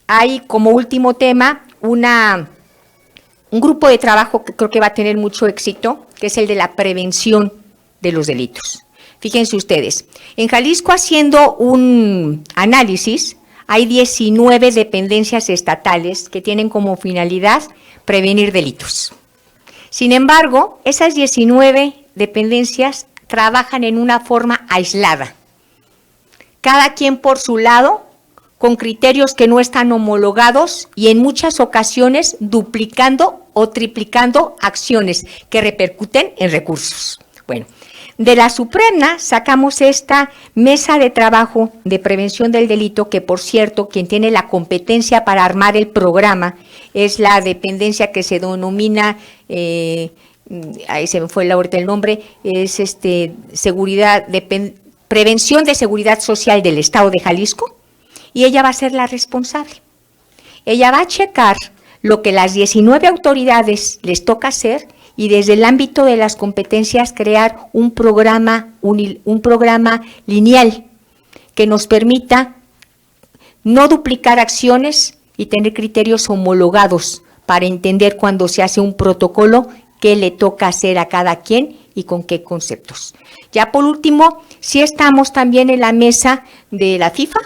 hay como último tema un grupo de trabajo que creo que va a tener mucho éxito, que es el de la prevención de los delitos. Fíjense ustedes, en Jalisco, haciendo un análisis, hay 19 dependencias estatales que tienen como finalidad prevenir delitos. Sin embargo, esas 19 dependencias trabajan en una forma aislada, cada quien por su lado, con criterios que no están homologados y en muchas ocasiones duplicando o triplicando acciones que repercuten en recursos. Bueno, de la Suprema sacamos esta mesa de trabajo de prevención del delito, que por cierto, quien tiene la competencia para armar el programa es la dependencia que se denomina, ahí se me fue ahorita el nombre, es Prevención de Seguridad Social del Estado de Jalisco, y ella va a ser la responsable. Ella va a checar lo que las 19 autoridades les toca hacer y desde el ámbito de las competencias crear un programa lineal que nos permita no duplicar acciones y tener criterios homologados para entender cuando se hace un protocolo qué le toca hacer a cada quien y con qué conceptos. Ya por último, sí estamos también en la mesa de la FIFA.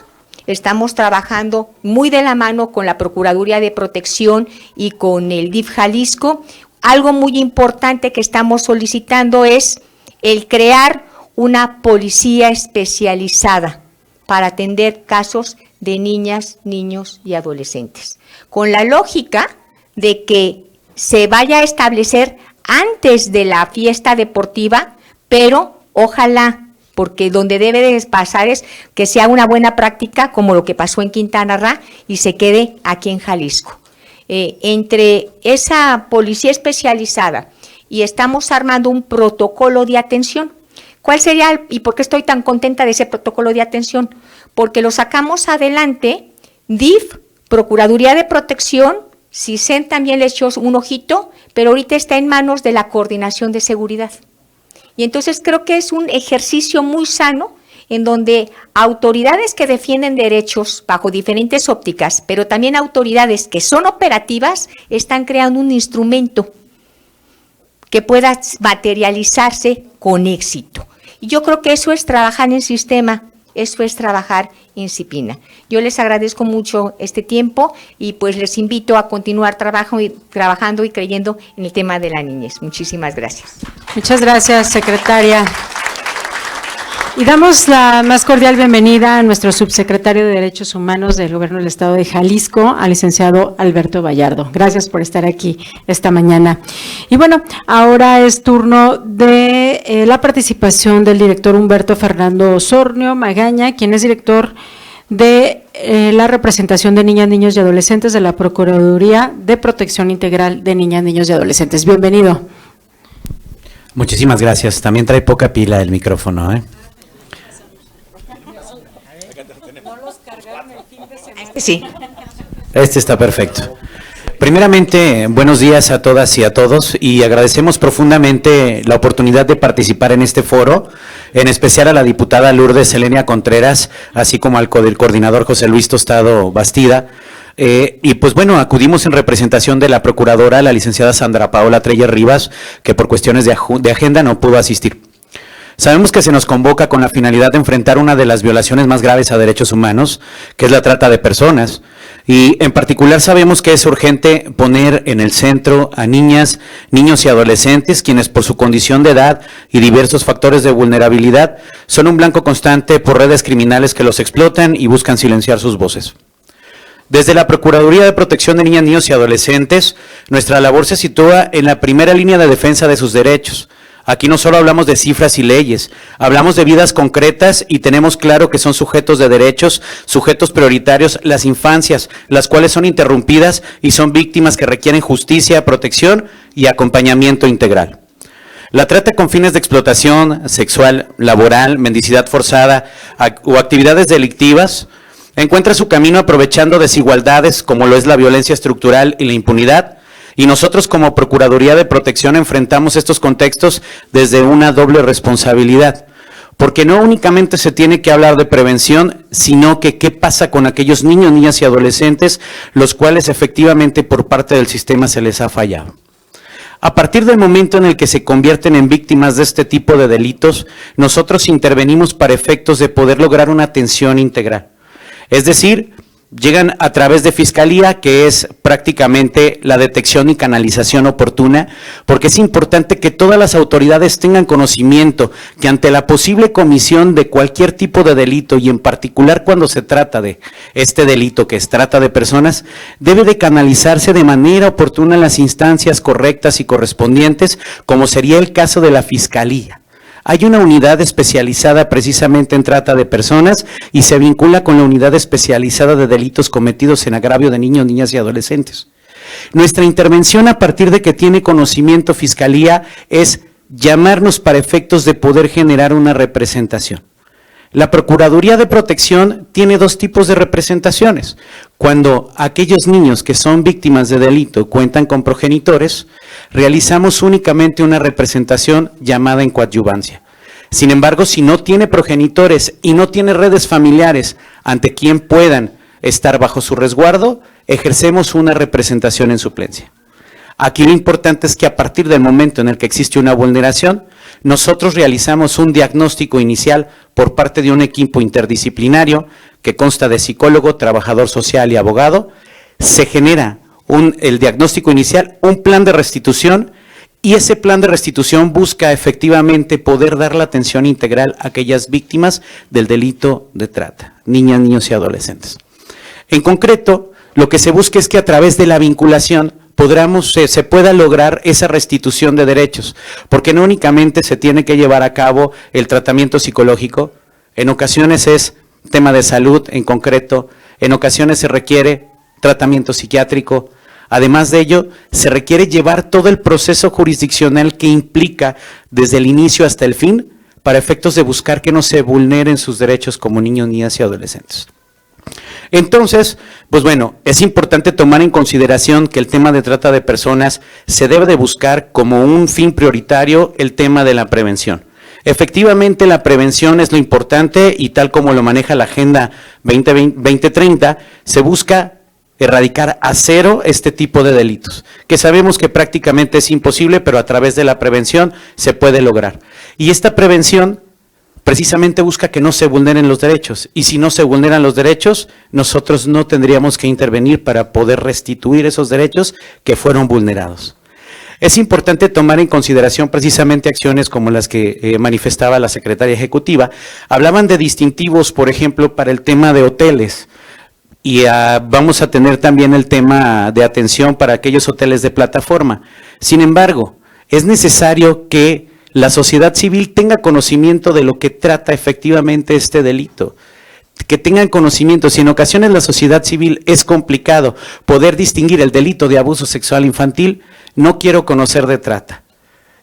Estamos trabajando muy de la mano con la Procuraduría de Protección y con el DIF Jalisco. Algo muy importante que estamos solicitando es el crear una policía especializada para atender casos de niñas, niños y adolescentes, con la lógica de que se vaya a establecer antes de la fiesta deportiva, pero ojalá, porque donde debe de pasar es que sea una buena práctica, como lo que pasó en Quintana Roo, y se quede aquí en Jalisco. Entre esa policía especializada y estamos armando un protocolo de atención. ¿Cuál sería y por qué estoy tan contenta de ese protocolo de atención? Porque lo sacamos adelante, DIF, Procuraduría de Protección, CISEN también le echó un ojito, pero ahorita está en manos de la Coordinación de Seguridad. Y entonces creo que es un ejercicio muy sano en donde autoridades que defienden derechos bajo diferentes ópticas, pero también autoridades que son operativas, están creando un instrumento que pueda materializarse con éxito. Y yo creo que eso es trabajar en sistema Esto es trabajar en CIPINA. Yo les agradezco mucho este tiempo y pues les invito a continuar trabajando y creyendo en el tema de la niñez. Muchísimas gracias. Muchas gracias, secretaria. Y damos la más cordial bienvenida a nuestro subsecretario de Derechos Humanos del Gobierno del Estado de Jalisco, al licenciado Alberto Vallardo. Gracias por estar aquí esta mañana. Y bueno, ahora es turno de la participación del director Humberto Fernando Osornio Magaña, quien es director de la representación de niñas, niños y adolescentes de la Procuraduría de Protección Integral de Niñas, Niños y Adolescentes. Bienvenido. Muchísimas gracias. También trae poca pila el micrófono, ¿eh? Sí. Este está perfecto. Primeramente, buenos días a todas y a todos y agradecemos profundamente la oportunidad de participar en este foro, en especial a la diputada Lourdes Helenia Contreras, así como al coordinador José Luis Tostado Bastida. Y pues bueno, acudimos en representación de la procuradora, la licenciada Sandra Paola Treyer Rivas, que por cuestiones de agenda no pudo asistir. Sabemos que se nos convoca con la finalidad de enfrentar una de las violaciones más graves a derechos humanos, que es la trata de personas, y en particular sabemos que es urgente poner en el centro a niñas, niños y adolescentes, quienes por su condición de edad y diversos factores de vulnerabilidad son un blanco constante por redes criminales que los explotan y buscan silenciar sus voces. Desde la Procuraduría de Protección de Niñas, Niños y Adolescentes, nuestra labor se sitúa en la primera línea de defensa de sus derechos. Aquí no solo hablamos de cifras y leyes, hablamos de vidas concretas y tenemos claro que son sujetos de derechos, sujetos prioritarios, las infancias, las cuales son interrumpidas y son víctimas que requieren justicia, protección y acompañamiento integral. La trata con fines de explotación sexual, laboral, mendicidad forzada o actividades delictivas encuentra su camino aprovechando desigualdades como lo es la violencia estructural y la impunidad. Y nosotros como Procuraduría de Protección enfrentamos estos contextos desde una doble responsabilidad, porque no únicamente se tiene que hablar de prevención, sino que qué pasa con aquellos niños, niñas y adolescentes, los cuales efectivamente por parte del sistema se les ha fallado. A partir del momento en el que se convierten en víctimas de este tipo de delitos, nosotros intervenimos para efectos de poder lograr una atención integral. Es decir, llegan a través de Fiscalía, que es prácticamente la detección y canalización oportuna, porque es importante que todas las autoridades tengan conocimiento que ante la posible comisión de cualquier tipo de delito, y en particular cuando se trata de este delito que es trata de personas, debe de canalizarse de manera oportuna en las instancias correctas y correspondientes, como sería el caso de la Fiscalía. Hay una unidad especializada precisamente en trata de personas y se vincula con la unidad especializada de delitos cometidos en agravio de niños, niñas y adolescentes. Nuestra intervención a partir de que tiene conocimiento Fiscalía es llamarnos para efectos de poder generar una representación. La Procuraduría de Protección tiene dos tipos de representaciones. Cuando aquellos niños que son víctimas de delito cuentan con progenitores, realizamos únicamente una representación llamada en coadyuvancia. Sin embargo, si no tiene progenitores y no tiene redes familiares ante quien puedan estar bajo su resguardo, ejercemos una representación en suplencia. Aquí lo importante es que a partir del momento en el que existe una vulneración, nosotros realizamos un diagnóstico inicial por parte de un equipo interdisciplinario que consta de psicólogo, trabajador social y abogado. Se genera el diagnóstico inicial, un plan de restitución, y ese plan de restitución busca efectivamente poder dar la atención integral a aquellas víctimas del delito de trata, niñas, niños y adolescentes. En concreto, lo que se busca es que a través de la vinculación se pueda lograr esa restitución de derechos, porque no únicamente se tiene que llevar a cabo el tratamiento psicológico, en ocasiones es tema de salud en concreto, en ocasiones se requiere tratamiento psiquiátrico. Además de ello, se requiere llevar todo el proceso jurisdiccional que implica desde el inicio hasta el fin, para efectos de buscar que no se vulneren sus derechos como niños, niñas y adolescentes. Entonces, pues bueno, es importante tomar en consideración que el tema de trata de personas se debe de buscar como un fin prioritario el tema de la prevención. Efectivamente, la prevención es lo importante y tal como lo maneja la Agenda 2030, se busca erradicar a cero este tipo de delitos, que sabemos que prácticamente es imposible, pero a través de la prevención se puede lograr. Y esta prevención precisamente busca que no se vulneren los derechos. Y si no se vulneran los derechos, nosotros no tendríamos que intervenir para poder restituir esos derechos que fueron vulnerados. Es importante tomar en consideración precisamente acciones como las que manifestaba la secretaria ejecutiva. Hablaban de distintivos, por ejemplo, para el tema de hoteles. Y vamos a tener también el tema de atención para aquellos hoteles de plataforma. Sin embargo, es necesario que la sociedad civil tenga conocimiento de lo que trata efectivamente este delito. Que tengan conocimiento. Si en ocasiones la sociedad civil es complicado poder distinguir el delito de abuso sexual infantil, no quiero conocer de trata.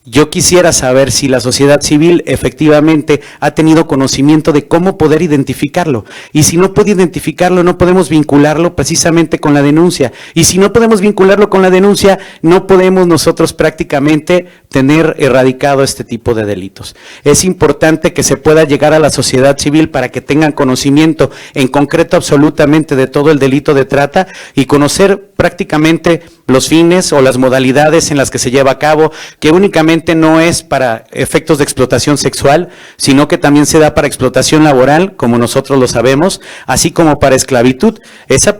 Yo quisiera saber si la sociedad civil efectivamente ha tenido conocimiento de cómo poder identificarlo. Y si no puede identificarlo, no podemos vincularlo precisamente con la denuncia. Y si no podemos vincularlo con la denuncia, no podemos nosotros prácticamente tener erradicado este tipo de delitos. Es importante que se pueda llegar a la sociedad civil para que tengan conocimiento en concreto absolutamente de todo el delito de trata y conocer prácticamente los fines o las modalidades en las que se lleva a cabo, que únicamente no es para efectos de explotación sexual, sino que también se da para explotación laboral, como nosotros lo sabemos, así como para esclavitud. Esa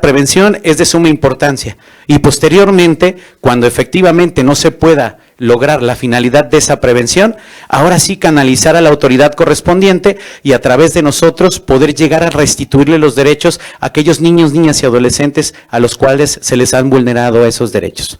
prevención es de suma importancia. Y posteriormente, cuando efectivamente no se pueda lograr la finalidad de esa prevención, ahora sí canalizar a la autoridad correspondiente y a través de nosotros poder llegar a restituirle los derechos a aquellos niños, niñas y adolescentes a los cuales se les han vulnerado esos derechos.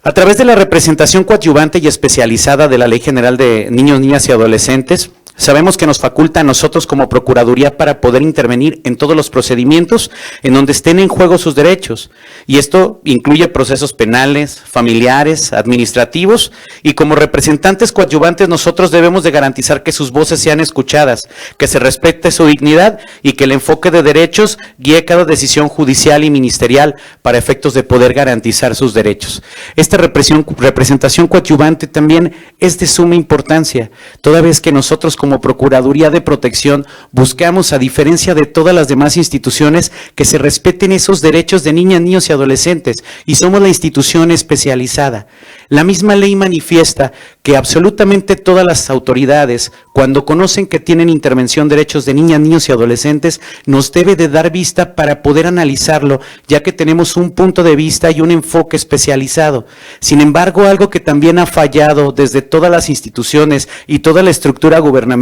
A través de la representación coadyuvante y especializada de la Ley General de Niños, Niñas y Adolescentes, sabemos que nos faculta a nosotros como Procuraduría para poder intervenir en todos los procedimientos en donde estén en juego sus derechos. Y esto incluye procesos penales, familiares, administrativos, y como representantes coadyuvantes nosotros debemos de garantizar que sus voces sean escuchadas, que se respete su dignidad y que el enfoque de derechos guíe cada decisión judicial y ministerial para efectos de poder garantizar sus derechos. Esta representación coadyuvante también es de suma importancia, toda vez que nosotros como Procuraduría de Protección buscamos, a diferencia de todas las demás instituciones, que se respeten esos derechos de niñas, niños y adolescentes, y somos la institución especializada. La misma ley manifiesta que absolutamente todas las autoridades, cuando conocen que tienen intervención derechos de niñas, niños y adolescentes, nos debe de dar vista para poder analizarlo, ya que tenemos un punto de vista y un enfoque especializado. Sin embargo, algo que también ha fallado desde todas las instituciones y toda la estructura gubernamental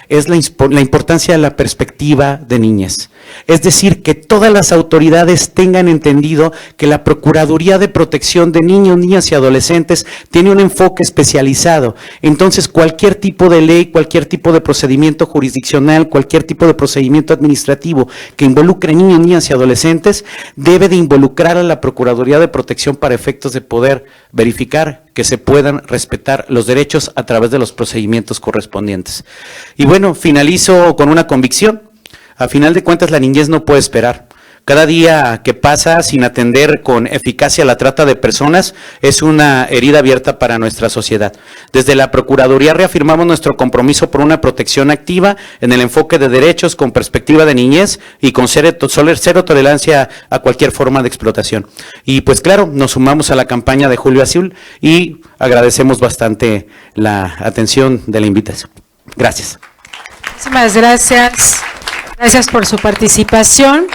es la importancia de la perspectiva de niñez. Es decir, que todas las autoridades tengan entendido que la Procuraduría de Protección de Niños, Niñas y Adolescentes tiene un enfoque especializado. Entonces, cualquier tipo de ley, cualquier tipo de procedimiento jurisdiccional, cualquier tipo de procedimiento administrativo que involucre niños, niñas y adolescentes, debe de involucrar a la Procuraduría de Protección para efectos de poder verificar que se puedan respetar los derechos a través de los procedimientos correspondientes. Y bueno, finalizo con una convicción. A final de cuentas, la niñez no puede esperar. Cada día que pasa sin atender con eficacia la trata de personas es una herida abierta para nuestra sociedad. Desde la Procuraduría reafirmamos nuestro compromiso por una protección activa en el enfoque de derechos con perspectiva de niñez y con cero tolerancia a cualquier forma de explotación. Y pues claro, nos sumamos a la campaña de Julio Azul y agradecemos bastante la atención de la invitación. Gracias. Muchísimas gracias. Gracias por su participación.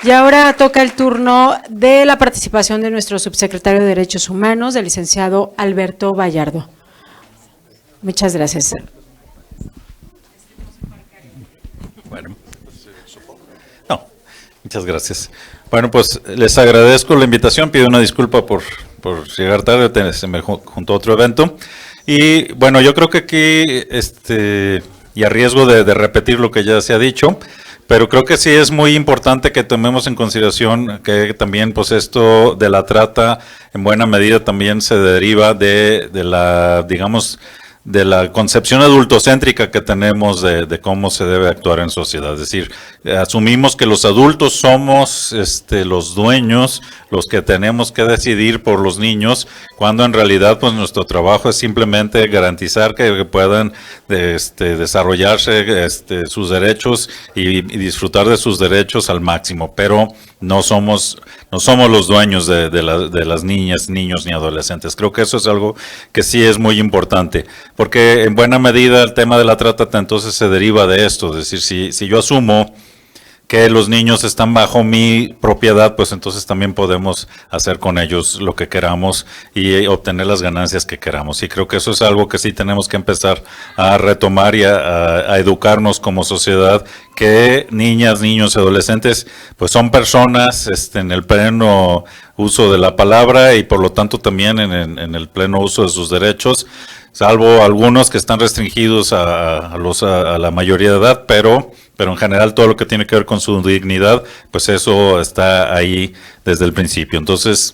Y ahora toca el turno de la participación de nuestro subsecretario de Derechos Humanos, el licenciado Alberto Vallardo. Muchas gracias. Bueno, muchas gracias. Bueno, pues les agradezco la invitación, pido una disculpa por llegar tarde, se me juntó otro evento. Y bueno, yo creo que aquí, y a riesgo de repetir lo que ya se ha dicho, pero creo que sí es muy importante que tomemos en consideración que también pues esto de la trata en buena medida también se deriva de la, digamos, de la concepción adultocéntrica que tenemos de cómo se debe actuar en sociedad. Es decir, asumimos que los adultos somos los dueños, los que tenemos que decidir por los niños, cuando en realidad pues nuestro trabajo es simplemente garantizar que puedan desarrollarse sus derechos y disfrutar de sus derechos al máximo, pero no somos los dueños de las niñas, niños ni adolescentes. Creo que eso es algo que sí es muy importante. porque en buena medida el tema de la trata entonces se deriva de esto, es decir, si yo asumo que los niños están bajo mi propiedad, pues entonces también podemos hacer con ellos lo que queramos y obtener las ganancias que queramos. Y creo que eso es algo que sí tenemos que empezar a retomar y a educarnos como sociedad, que niñas, niños y adolescentes pues son personas en el pleno uso de la palabra y por lo tanto también en el pleno uso de sus derechos, salvo algunos que están restringidos a la mayoría de edad, pero en general todo lo que tiene que ver con su dignidad, pues eso está ahí desde el principio. Entonces,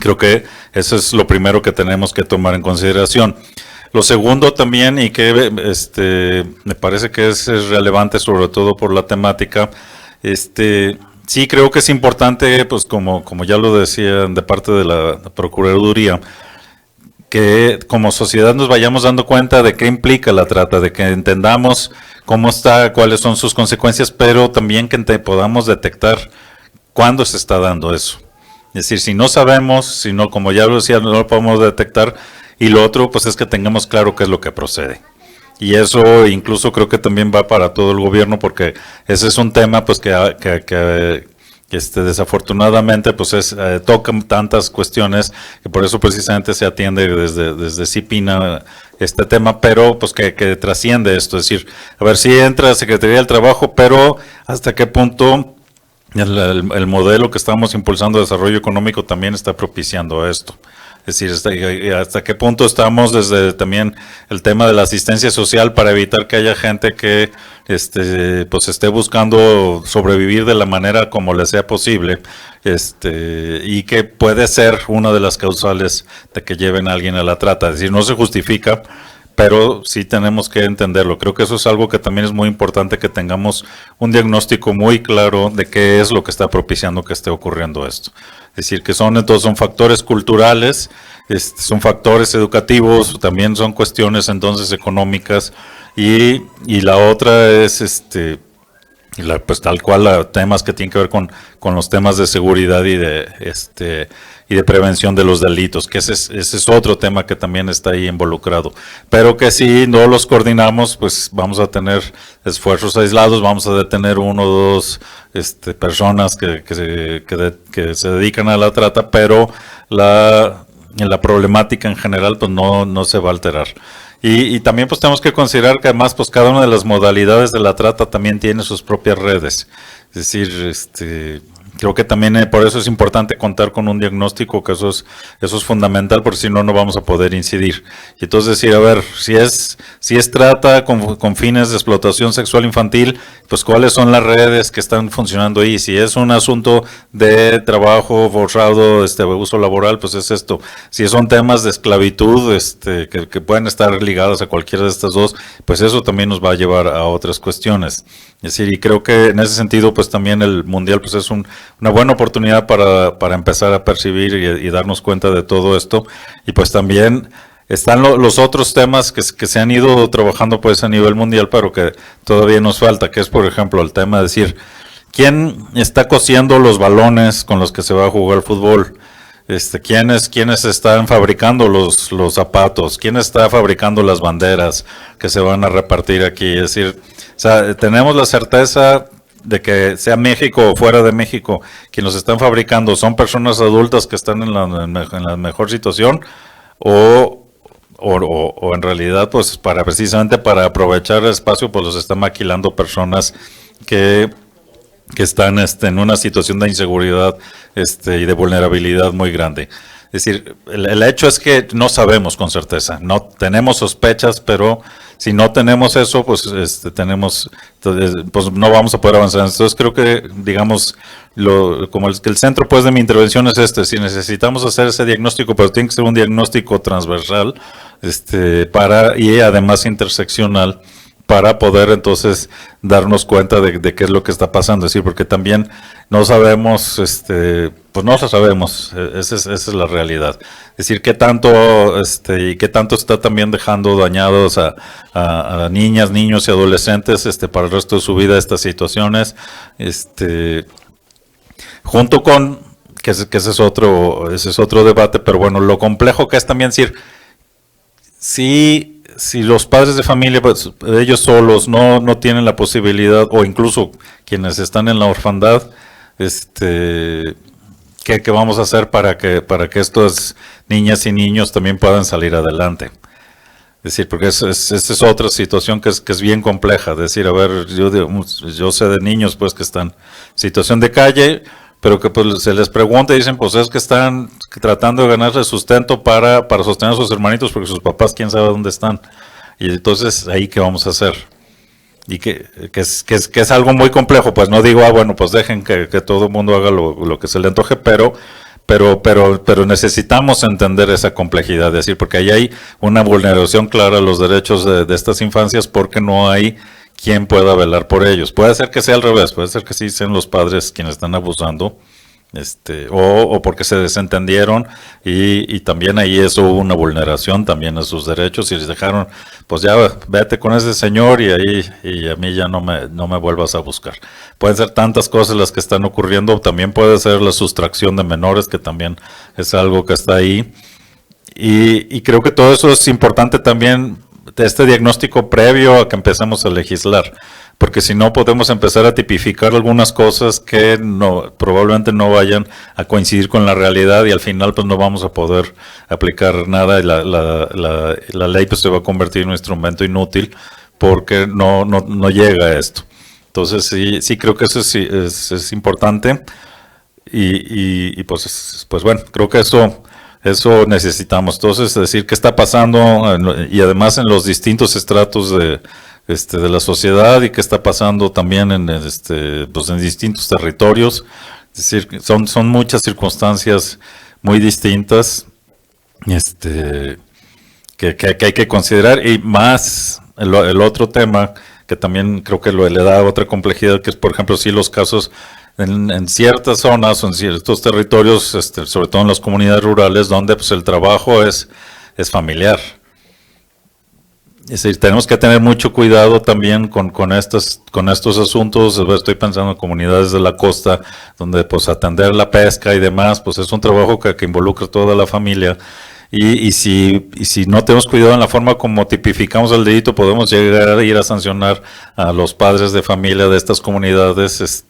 creo que eso es lo primero que tenemos que tomar en consideración. Lo segundo también, y que me parece que es relevante sobre todo por la temática, sí creo que es importante, pues como ya lo decían de parte de la Procuraduría, que como sociedad nos vayamos dando cuenta de qué implica la trata, de que entendamos cómo está, cuáles son sus consecuencias, pero también que podamos detectar cuándo se está dando eso. Es decir, si no sabemos, si no, como ya lo decía, no lo podemos detectar, y lo otro pues es que tengamos claro qué es lo que procede. Y eso incluso creo que también va para todo el gobierno, porque ese es un tema pues que desafortunadamente pues tocan tantas cuestiones que por eso precisamente se atiende desde CIPINA este tema, pero pues que trasciende esto, es decir, a ver si entra Secretaría del Trabajo, pero hasta qué punto el modelo que estamos impulsando de desarrollo económico también está propiciando esto. Es decir, hasta qué punto estamos desde también el tema de la asistencia social para evitar que haya gente que pues esté buscando sobrevivir de la manera como le sea posible, y que puede ser una de las causales de que lleven a alguien a la trata. Es decir, no se justifica, pero sí tenemos que entenderlo. Creo que eso es algo que también es muy importante, que tengamos un diagnóstico muy claro de qué es lo que está propiciando que esté ocurriendo esto. Es decir, que son factores culturales, son factores educativos, también son cuestiones entonces económicas, y la otra es pues tal cual temas que tienen que ver con los temas de seguridad y de prevención de los delitos, que ese es otro tema que también está ahí involucrado, pero que si no los coordinamos, pues vamos a tener esfuerzos aislados, vamos a detener 1 o 2 personas que se dedican a la trata, pero la problemática en general pues no se va a alterar. Y también pues tenemos que considerar que además pues cada una de las modalidades de la trata también tiene sus propias redes. Es decir, creo que también por eso es importante contar con un diagnóstico, que eso es fundamental, porque si no, no vamos a poder incidir. Y entonces decir, a ver, si es trata con fines de explotación sexual infantil, pues cuáles son las redes que están funcionando ahí. Si es un asunto de trabajo forzado, uso laboral, pues es esto. Si son temas de esclavitud, que pueden estar ligadas a cualquiera de estas dos, pues eso también nos va a llevar a otras cuestiones. Es decir, y creo que en ese sentido, pues también el Mundial pues es una buena oportunidad para empezar a percibir y darnos cuenta de todo esto. Y pues también están los otros temas que se han ido trabajando pues a nivel mundial, pero que todavía nos falta, que es por ejemplo el tema de decir, ¿quién está cosiendo los balones con los que se va a jugar el fútbol? ¿Quiénes están fabricando los zapatos? ¿Quién está fabricando las banderas que se van a repartir aquí? Es decir, o sea, tenemos la certeza de que sea México o fuera de México quien los están fabricando son personas adultas que están en la mejor situación, o en realidad pues precisamente para aprovechar el espacio pues los están maquilando personas que están en una situación de inseguridad y de vulnerabilidad muy grande. Es decir, el hecho es que no sabemos con certeza, no tenemos sospechas, pero si no tenemos eso, pues pues no vamos a poder avanzar. Entonces creo que, digamos, como el centro pues de mi intervención es si necesitamos hacer ese diagnóstico, pero tiene que ser un diagnóstico transversal, y además interseccional, para poder entonces darnos cuenta de qué es lo que está pasando. Es decir, porque también no sabemos, pues no lo sabemos, esa es la realidad. Es decir, qué tanto está también dejando dañados a niñas, niños y adolescentes para el resto de su vida estas situaciones, junto con, que ese es otro debate, pero bueno, lo complejo que es también decir, sí si los padres de familia, pues, ellos solos no tienen la posibilidad, o incluso quienes están en la orfandad, ¿qué vamos a hacer para que estas niñas y niños también puedan salir adelante? Es decir, porque esa es otra situación que es bien compleja. Es decir, a ver, yo sé de niños pues que están en situación de calle, pero que pues se les pregunta y dicen, pues es que están tratando de ganarse sustento para sostener a sus hermanitos porque sus papás quién sabe dónde están. Y entonces, ¿ahí qué vamos a hacer? Y que es algo muy complejo. Pues no digo, bueno, pues dejen que todo el mundo haga lo que se le antoje, pero necesitamos entender esa complejidad, es decir, porque ahí hay una vulneración clara a los derechos de estas infancias porque no hay quien pueda velar por ellos. Puede ser que sea al revés, puede ser que sí sean los padres quienes están abusando, o porque se desentendieron y también ahí eso hubo una vulneración también a sus derechos y les dejaron, pues ya vete con ese señor y a mí ya no me vuelvas a buscar. Pueden ser tantas cosas las que están ocurriendo, también puede ser la sustracción de menores, que también es algo que está ahí, y creo que todo eso es importante también, este diagnóstico previo a que empecemos a legislar, porque si no podemos empezar a tipificar algunas cosas que probablemente no vayan a coincidir con la realidad y al final pues no vamos a poder aplicar nada y la ley pues se va a convertir en un instrumento inútil porque no llega a esto. Entonces sí creo que eso es importante y pues bueno, creo que eso necesitamos. Entonces, decir qué está pasando y además en los distintos estratos de la sociedad y qué está pasando también en distintos territorios. Es decir, son muchas circunstancias muy distintas que hay que considerar, y más el otro tema que también creo que le da otra complejidad, que es, por ejemplo, si los casos en ciertas zonas o en ciertos territorios, sobre todo en las comunidades rurales, donde pues el trabajo es familiar. Es decir, tenemos que tener mucho cuidado también con estos asuntos. Estoy pensando en comunidades de la costa, donde pues atender la pesca y demás, pues es un trabajo que involucra a toda la familia. Y si no tenemos cuidado en la forma como tipificamos el delito, podemos llegar a ir a sancionar a los padres de familia de estas comunidades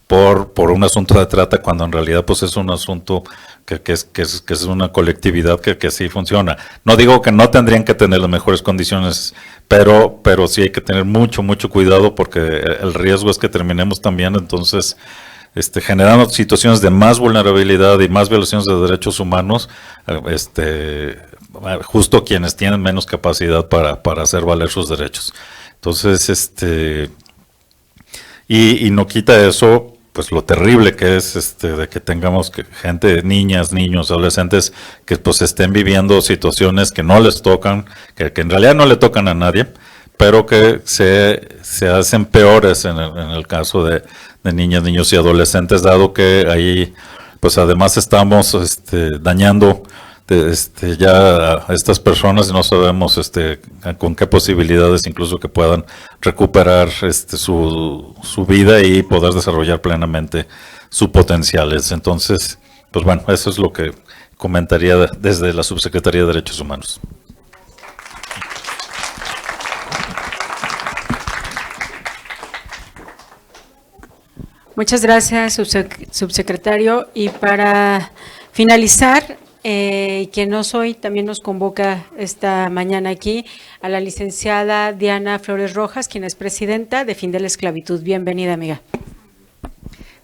por un asunto de trata, cuando en realidad pues es un asunto que es una colectividad que sí funciona. No digo que no tendrían que tener las mejores condiciones, pero sí hay que tener mucho cuidado, porque el riesgo es que terminemos también entonces generando situaciones de más vulnerabilidad y más violaciones de derechos humanos, justo quienes tienen menos capacidad para hacer valer sus derechos. Entonces, y no quita eso, pues lo terrible que es de que tengamos gente, niñas, niños, adolescentes, que pues estén viviendo situaciones que no les tocan, que en realidad no le tocan a nadie, pero que se hacen peores en el caso de niñas, niños y adolescentes, dado que ahí pues además estamos dañando ya a estas personas y no sabemos con qué posibilidades incluso que puedan recuperar su vida y poder desarrollar plenamente sus potenciales. Entonces, pues bueno, eso es lo que comentaría desde la Subsecretaría de Derechos Humanos. Muchas gracias, subsecretario. Y para finalizar, quien no soy, también nos convoca esta mañana aquí a la licenciada Diana Flores Rojas, quien es presidenta de Fin de la Esclavitud. Bienvenida, amiga.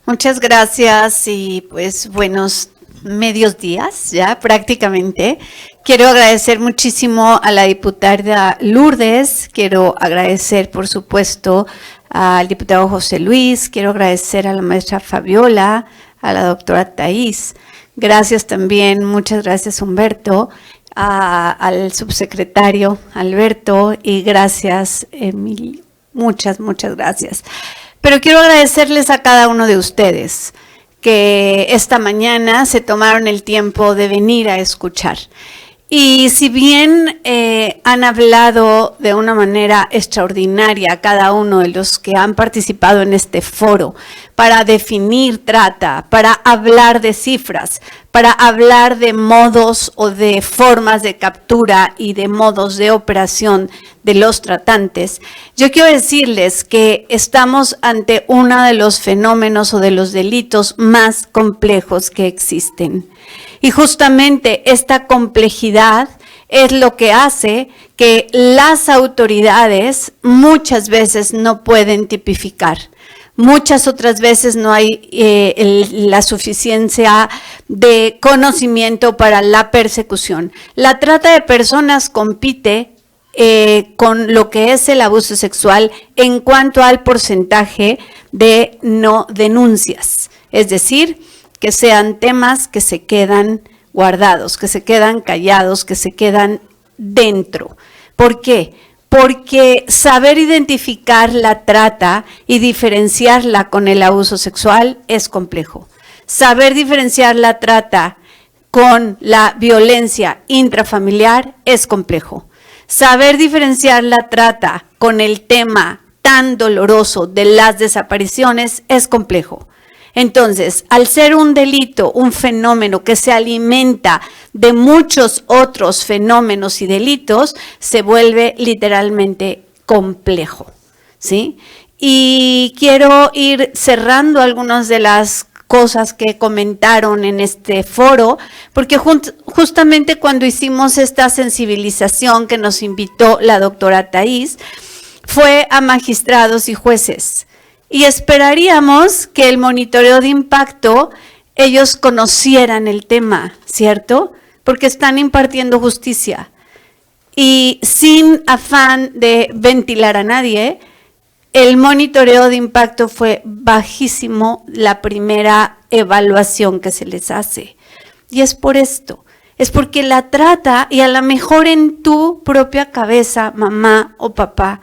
Muchas gracias y pues buenos medios días ya prácticamente. Quiero agradecer muchísimo a la diputada Lourdes, quiero agradecer por supuesto al diputado José Luis, quiero agradecer a la maestra Fabiola, a la doctora Thais, gracias también, muchas gracias Humberto, al subsecretario Alberto y gracias Emily, muchas gracias. Pero quiero agradecerles a cada uno de ustedes que esta mañana se tomaron el tiempo de venir a escuchar. Y si bien han hablado de una manera extraordinaria cada uno de los que han participado en este foro para definir trata, para hablar de cifras, para hablar de modos o de formas de captura y de modos de operación de los tratantes, yo quiero decirles que estamos ante uno de los fenómenos o de los delitos más complejos que existen. Y justamente esta complejidad es lo que hace que las autoridades muchas veces no pueden tipificar. Muchas otras veces no hay la suficiencia de conocimiento para la persecución. La trata de personas compite con lo que es el abuso sexual en cuanto al porcentaje de no denuncias. Es decir, que sean temas que se quedan guardados, que se quedan callados, que se quedan dentro. ¿Por qué? Porque saber identificar la trata y diferenciarla con el abuso sexual es complejo. Saber diferenciar la trata con la violencia intrafamiliar es complejo. Saber diferenciar la trata con el tema tan doloroso de las desapariciones es complejo. Entonces, al ser un delito, un fenómeno que se alimenta de muchos otros fenómenos y delitos, se vuelve literalmente complejo, ¿sí? Y quiero ir cerrando algunas de las cosas que comentaron en este foro, porque justamente cuando hicimos esta sensibilización que nos invitó la doctora Thais, fue a magistrados y jueces. Y esperaríamos que el monitoreo de impacto, ellos conocieran el tema, ¿cierto? Porque están impartiendo justicia. Y sin afán de ventilar a nadie, el monitoreo de impacto fue bajísimo la primera evaluación que se les hace. Y es por esto, es porque la trata, y a lo mejor en tu propia cabeza, mamá o papá,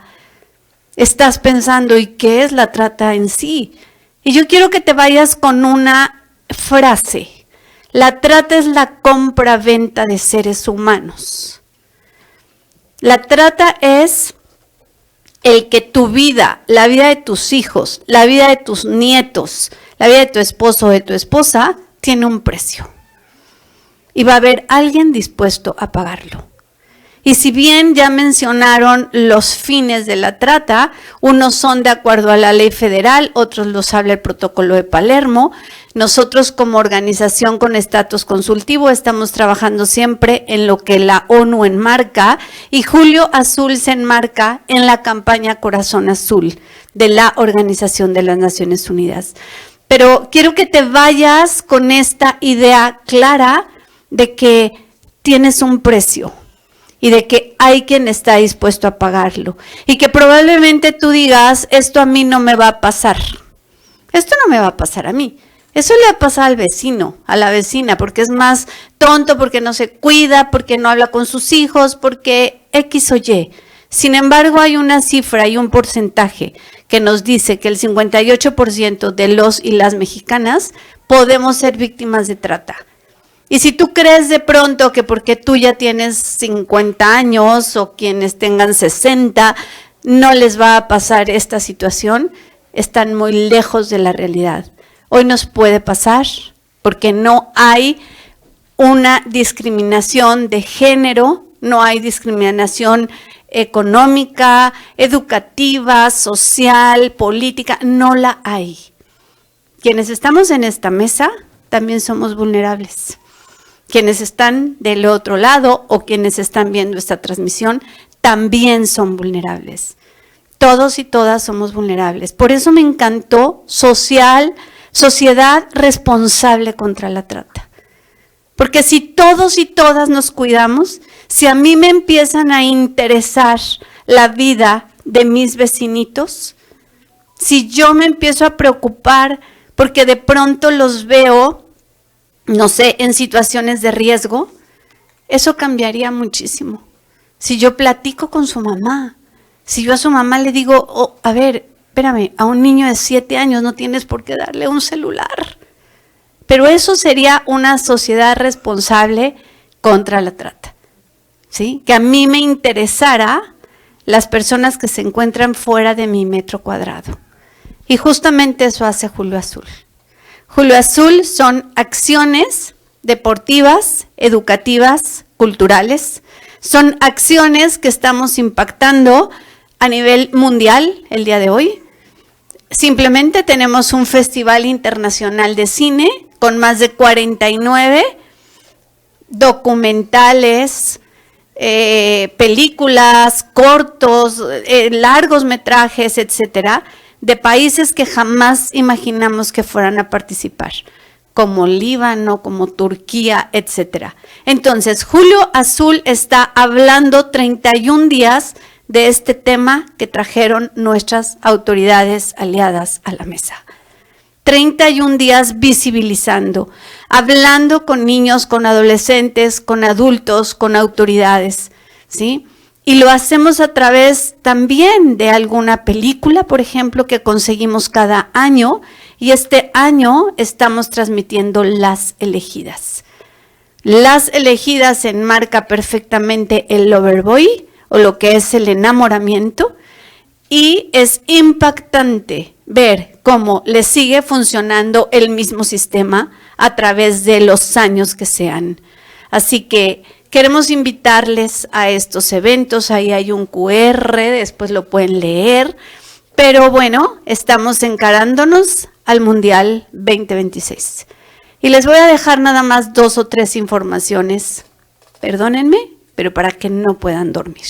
estás pensando, ¿y qué es la trata en sí? Y yo quiero que te vayas con una frase. La trata es la compra-venta de seres humanos. La trata es el que tu vida, la vida de tus hijos, la vida de tus nietos, la vida de tu esposo o de tu esposa, tiene un precio. Y va a haber alguien dispuesto a pagarlo. Y si bien ya mencionaron los fines de la trata, unos son de acuerdo a la ley federal, otros los habla el protocolo de Palermo. Nosotros como organización con estatus consultivo estamos trabajando siempre en lo que la ONU enmarca y Julio Azul se enmarca en la campaña Corazón Azul de la Organización de las Naciones Unidas. Pero quiero que te vayas con esta idea clara de que tienes un precio. Y de que hay quien está dispuesto a pagarlo. Y que probablemente tú digas, esto a mí no me va a pasar. Esto no me va a pasar a mí. Eso le va a pasar al vecino, a la vecina, porque es más tonto, porque no se cuida, porque no habla con sus hijos, porque X o Y. Sin embargo, hay una cifra y un porcentaje que nos dice que el 58% de los y las mexicanas podemos ser víctimas de trata. Y si tú crees de pronto que porque tú ya tienes 50 años o quienes tengan 60, no les va a pasar esta situación, están muy lejos de la realidad. Hoy nos puede pasar porque no hay una discriminación de género, no hay discriminación económica, educativa, social, política, no la hay. Quienes estamos en esta mesa también somos vulnerables. Quienes están del otro lado o quienes están viendo esta transmisión también son vulnerables. Todos y todas somos vulnerables. Por eso me encantó sociedad responsable contra la trata. Porque si todos y todas nos cuidamos, si a mí me empiezan a interesar la vida de mis vecinitos, si yo me empiezo a preocupar porque de pronto los veo, no sé, en situaciones de riesgo, eso cambiaría muchísimo. Si yo platico con su mamá, si yo a su mamá le digo, oh, a ver, espérame, a un niño de 7 años no tienes por qué darle un celular. Pero eso sería una sociedad responsable contra la trata. ¿sí? Que a mí me interesara las personas que se encuentran fuera de mi metro cuadrado. Y justamente eso hace Julio Azul. Julio Azul son acciones deportivas, educativas, culturales. Son acciones que estamos impactando a nivel mundial el día de hoy. Simplemente tenemos un festival internacional de cine con más de 49 documentales, películas, cortos, largos metrajes, etcétera, de países que jamás imaginamos que fueran a participar, como Líbano, como Turquía, etcétera. Entonces, Julio Azul está hablando 31 días de este tema que trajeron nuestras autoridades aliadas a la mesa. 31 días visibilizando, hablando con niños, con adolescentes, con adultos, con autoridades, ¿sí? Y lo hacemos a través también de alguna película, por ejemplo, que conseguimos cada año, y este año estamos transmitiendo Las Elegidas. Las Elegidas enmarca perfectamente el Loverboy, o lo que es el enamoramiento, y es impactante ver cómo le sigue funcionando el mismo sistema a través de los años que sean. Así que queremos invitarles a estos eventos, ahí hay un QR, después lo pueden leer, pero bueno, estamos encarándonos al Mundial 2026. Y les voy a dejar nada más 2 o 3 informaciones, perdónenme, pero para que no puedan dormir.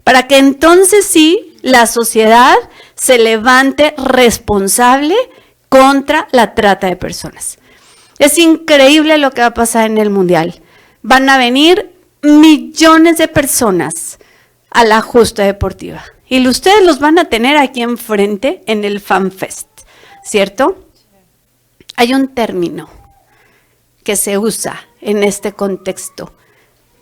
Para que entonces sí la sociedad se levante responsable contra la trata de personas. Es increíble lo que va a pasar en el Mundial. Van a venir millones de personas a la justa deportiva. Y ustedes los van a tener aquí enfrente en el FanFest, ¿cierto? Hay un término que se usa en este contexto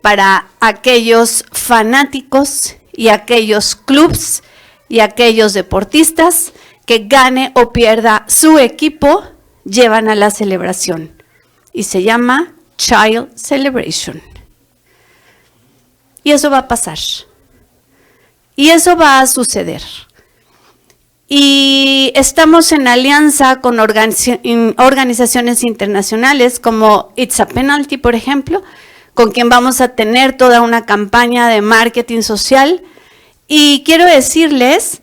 para aquellos fanáticos y aquellos clubs y aquellos deportistas que gane o pierda su equipo, llevan a la celebración. Y se llama Child Celebration. Y eso va a pasar. Y eso va a suceder. Y estamos en alianza con organizaciones internacionales como It's a Penalty, por ejemplo, con quien vamos a tener toda una campaña de marketing social. Y quiero decirles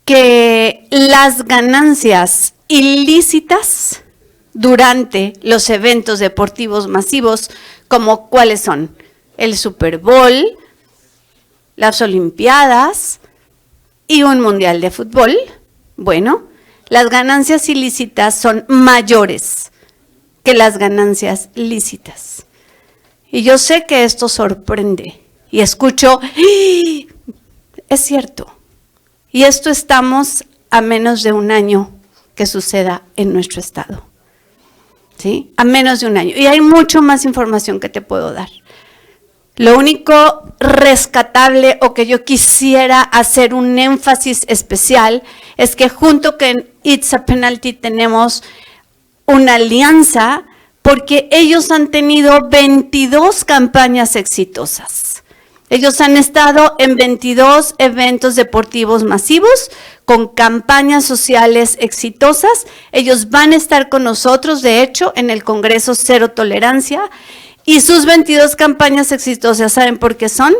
que las ganancias ilícitas durante los eventos deportivos masivos, como cuáles son el Super Bowl, las Olimpiadas y un Mundial de Fútbol, bueno, las ganancias ilícitas son mayores que las ganancias lícitas. Y yo sé que esto sorprende y escucho, ¡ah! Es cierto. Y esto estamos a menos de un año que suceda en nuestro estado. ¿Sí? A menos de un año. Y hay mucho más información que te puedo dar. Lo único rescatable o que yo quisiera hacer un énfasis especial es que junto con It's a Penalty tenemos una alianza porque ellos han tenido 22 campañas exitosas. Ellos han estado en 22 eventos deportivos masivos con campañas sociales exitosas. Ellos van a estar con nosotros, de hecho, en el Congreso Cero Tolerancia. Y sus 22 campañas exitosas, ¿saben por qué son?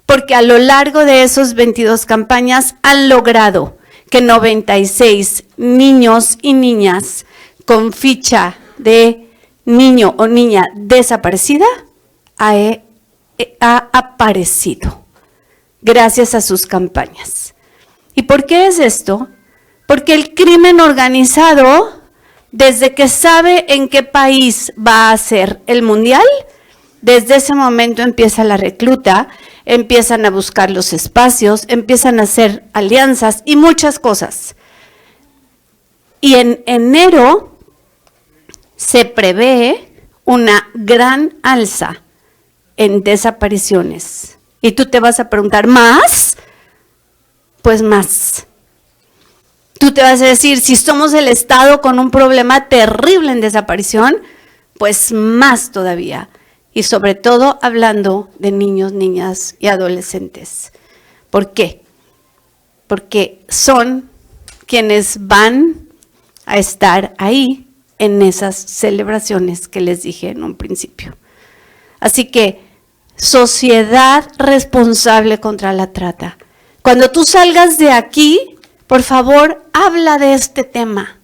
Porque a lo largo de esas 22 campañas han logrado que 96 niños y niñas con ficha de niño o niña desaparecida ha aparecido gracias a sus campañas. ¿Y por qué es esto? Porque el crimen organizado, desde que sabe en qué país va a ser el mundial, desde ese momento empieza la recluta, empiezan a buscar los espacios, empiezan a hacer alianzas y muchas cosas. Y en enero se prevé una gran alza en desapariciones. Y tú te vas a preguntar, ¿más? Pues más. Tú te vas a decir, si somos el Estado con un problema terrible en desaparición, pues más todavía. y sobre todo hablando de niños, niñas y adolescentes. ¿Por qué? Porque son quienes van a estar ahí en esas celebraciones que les dije en un principio. Así que, sociedad responsable contra la trata. Cuando tú salgas de aquí, por favor, habla de este tema.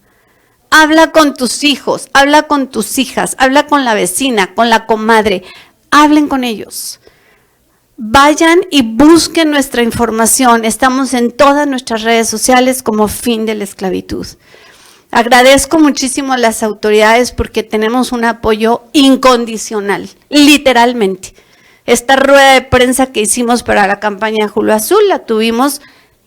Habla con tus hijos, habla con tus hijas, habla con la vecina, con la comadre. Hablen con ellos. Vayan y busquen nuestra información. Estamos en todas nuestras redes sociales como Fin de la Esclavitud. Agradezco muchísimo a las autoridades porque tenemos un apoyo incondicional, literalmente. Esta rueda de prensa que hicimos para la campaña Julio Azul la tuvimos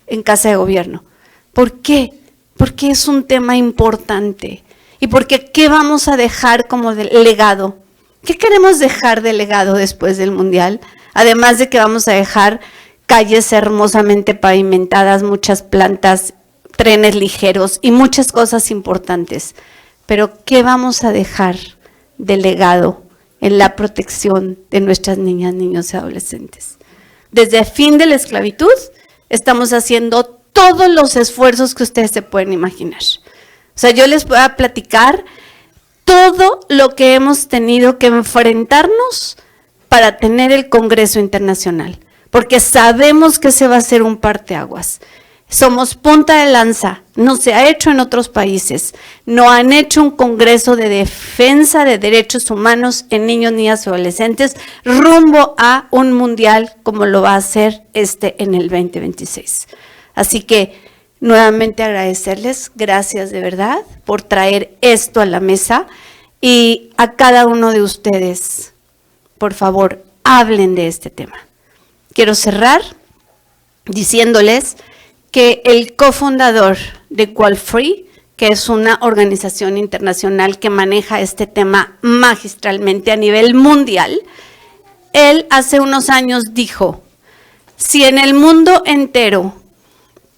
en Casa de Gobierno. ¿Por qué? Porque es un tema importante. Y porque ¿qué vamos a dejar como legado? ¿Qué queremos dejar de legado después del Mundial? Además de que vamos a dejar calles hermosamente pavimentadas, muchas plantas, trenes ligeros y muchas cosas importantes. Pero ¿qué vamos a dejar de legado en la protección de nuestras niñas, niños y adolescentes? Desde Fin de la Esclavitud estamos haciendo todos los esfuerzos que ustedes se pueden imaginar. O sea, yo les voy a platicar todo lo que hemos tenido que enfrentarnos para tener el Congreso Internacional, porque sabemos que se va a hacer un parteaguas. Somos punta de lanza, no se ha hecho en otros países, no han hecho un Congreso de defensa de derechos humanos en niños, niñas y adolescentes rumbo a un mundial como lo va a hacer en el 2026. Así que nuevamente agradecerles, gracias de verdad por traer esto a la mesa y a cada uno de ustedes, por favor, hablen de este tema. Quiero cerrar diciéndoles que el cofundador de Qualfree, que es una organización internacional que maneja este tema magistralmente a nivel mundial, él hace unos años dijo, si en el mundo entero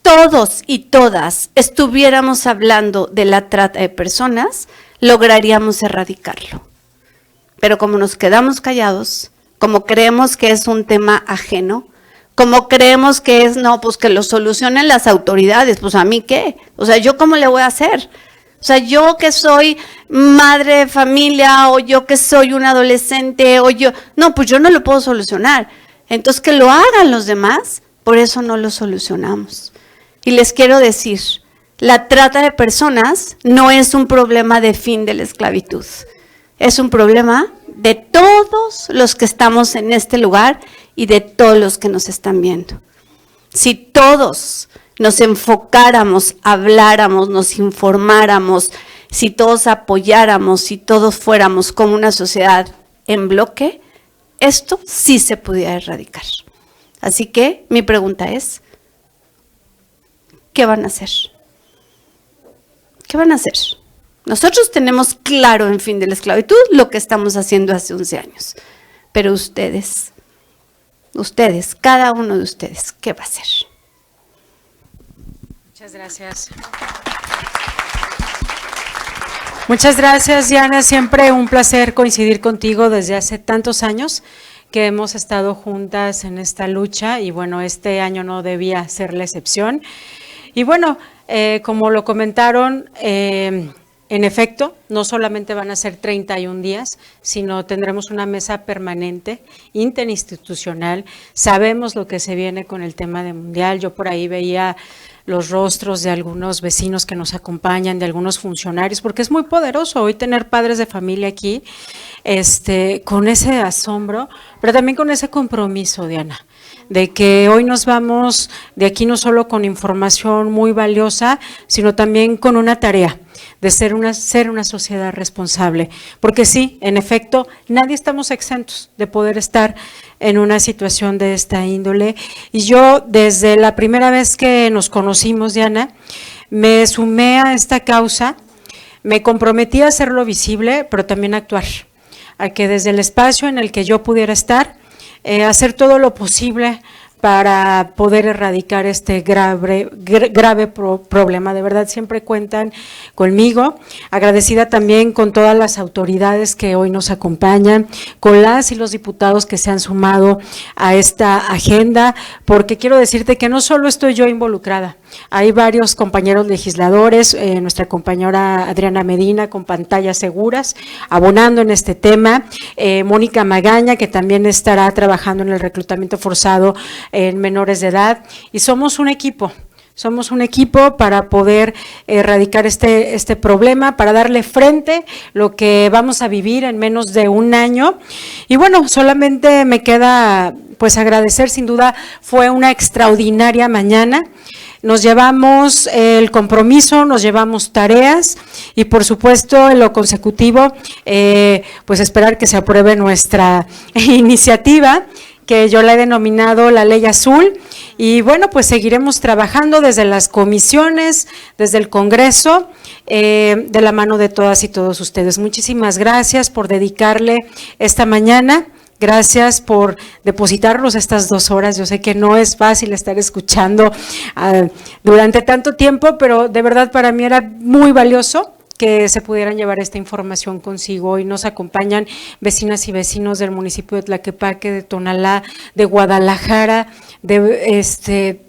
todos y todas estuviéramos hablando de la trata de personas, lograríamos erradicarlo. Pero como nos quedamos callados, como creemos que es un tema ajeno, como creemos que es, no, pues que lo solucionen las autoridades, pues a mí qué, o sea, ¿yo cómo le voy a hacer? O sea, yo que soy madre de familia, o yo que soy un adolescente, o yo, no, pues yo no lo puedo solucionar. Entonces que lo hagan los demás, por eso no lo solucionamos. Y les quiero decir, la trata de personas no es un problema de Fin de la Esclavitud, es un problema de todos los que estamos en este lugar y de todos los que nos están viendo. Si todos nos enfocáramos, habláramos, nos informáramos, si todos apoyáramos, si todos fuéramos como una sociedad en bloque, esto sí se pudiera erradicar. Así que mi pregunta es, ¿qué van a hacer? ¿Qué van a hacer? Nosotros tenemos claro en Fin de la Esclavitud lo que estamos haciendo hace 11 años, pero ustedes, cada uno de ustedes, ¿qué va a hacer? Muchas gracias. Muchas gracias, Diana. Siempre un placer coincidir contigo desde hace tantos años que hemos estado juntas en esta lucha y bueno, este año no debía ser la excepción. Y bueno, como lo comentaron, en efecto, no solamente van a ser 31 días, sino tendremos una mesa permanente, interinstitucional. Sabemos lo que se viene con el tema de Mundial. Yo por ahí veía los rostros de algunos vecinos que nos acompañan, de algunos funcionarios, porque es muy poderoso hoy tener padres de familia aquí, con ese asombro, pero también con ese compromiso, Diana, de que hoy nos vamos de aquí no solo con información muy valiosa, sino también con una tarea de ser una sociedad responsable, porque sí, en efecto, nadie estamos exentos de poder estar en una situación de esta índole, y yo desde la primera vez que nos conocimos, Diana, me sumé a esta causa, me comprometí a hacerlo visible, pero también a actuar, a que desde el espacio en el que yo pudiera estar, hacer todo lo posible para poder erradicar este grave problema. De verdad, siempre cuentan conmigo. Agradecida también con todas las autoridades que hoy nos acompañan, con las y los diputados que se han sumado a esta agenda, porque quiero decirte que no solo estoy yo involucrada, hay varios compañeros legisladores, nuestra compañera Adriana Medina con Pantallas Seguras, abonando en este tema, Mónica Magaña, que también estará trabajando en el reclutamiento forzado en menores de edad, y somos un equipo para poder erradicar este problema, para darle frente lo que vamos a vivir en menos de un año. Y bueno, solamente me queda pues agradecer, sin duda fue una extraordinaria mañana. Nos llevamos el compromiso, nos llevamos tareas y por supuesto en lo consecutivo pues esperar que se apruebe nuestra iniciativa, que yo la he denominado la Ley Azul, y bueno, pues seguiremos trabajando desde las comisiones, desde el Congreso, de la mano de todas y todos ustedes. Muchísimas gracias por dedicarle esta mañana. Gracias por depositarnos estas 2 horas. Yo sé que no es fácil estar escuchando durante tanto tiempo, pero de verdad para mí era muy valioso que se pudieran llevar esta información consigo. Hoy nos acompañan vecinas y vecinos del municipio de Tlaquepaque, de Tonalá, de Guadalajara,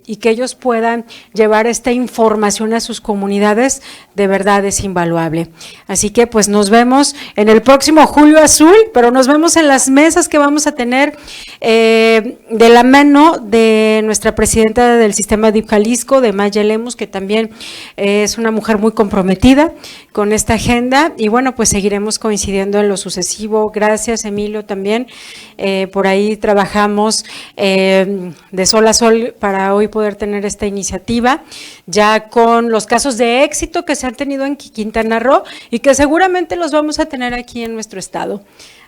y que ellos puedan llevar esta información a sus comunidades, de verdad es invaluable. Así que pues nos vemos en el próximo Julio Azul, pero nos vemos en las mesas que vamos a tener de la mano de nuestra presidenta del sistema DIF Jalisco, de Maya Lemus, que también es una mujer muy comprometida con esta agenda, y bueno, pues seguiremos coincidiendo en lo sucesivo. Gracias, Emilio, también por ahí trabajamos de sol a sol para hoy poder tener esta iniciativa, ya con los casos de éxito que se han tenido en Quintana Roo y que seguramente los vamos a tener aquí en nuestro estado.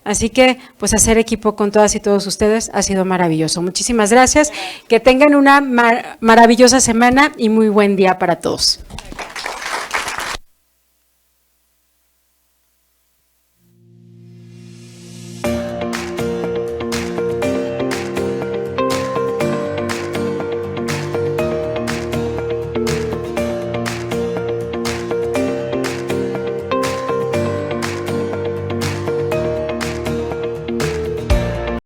Así que, pues, hacer equipo con todas y todos ustedes ha sido maravilloso. Muchísimas gracias, que tengan una maravillosa semana y muy buen día para todos.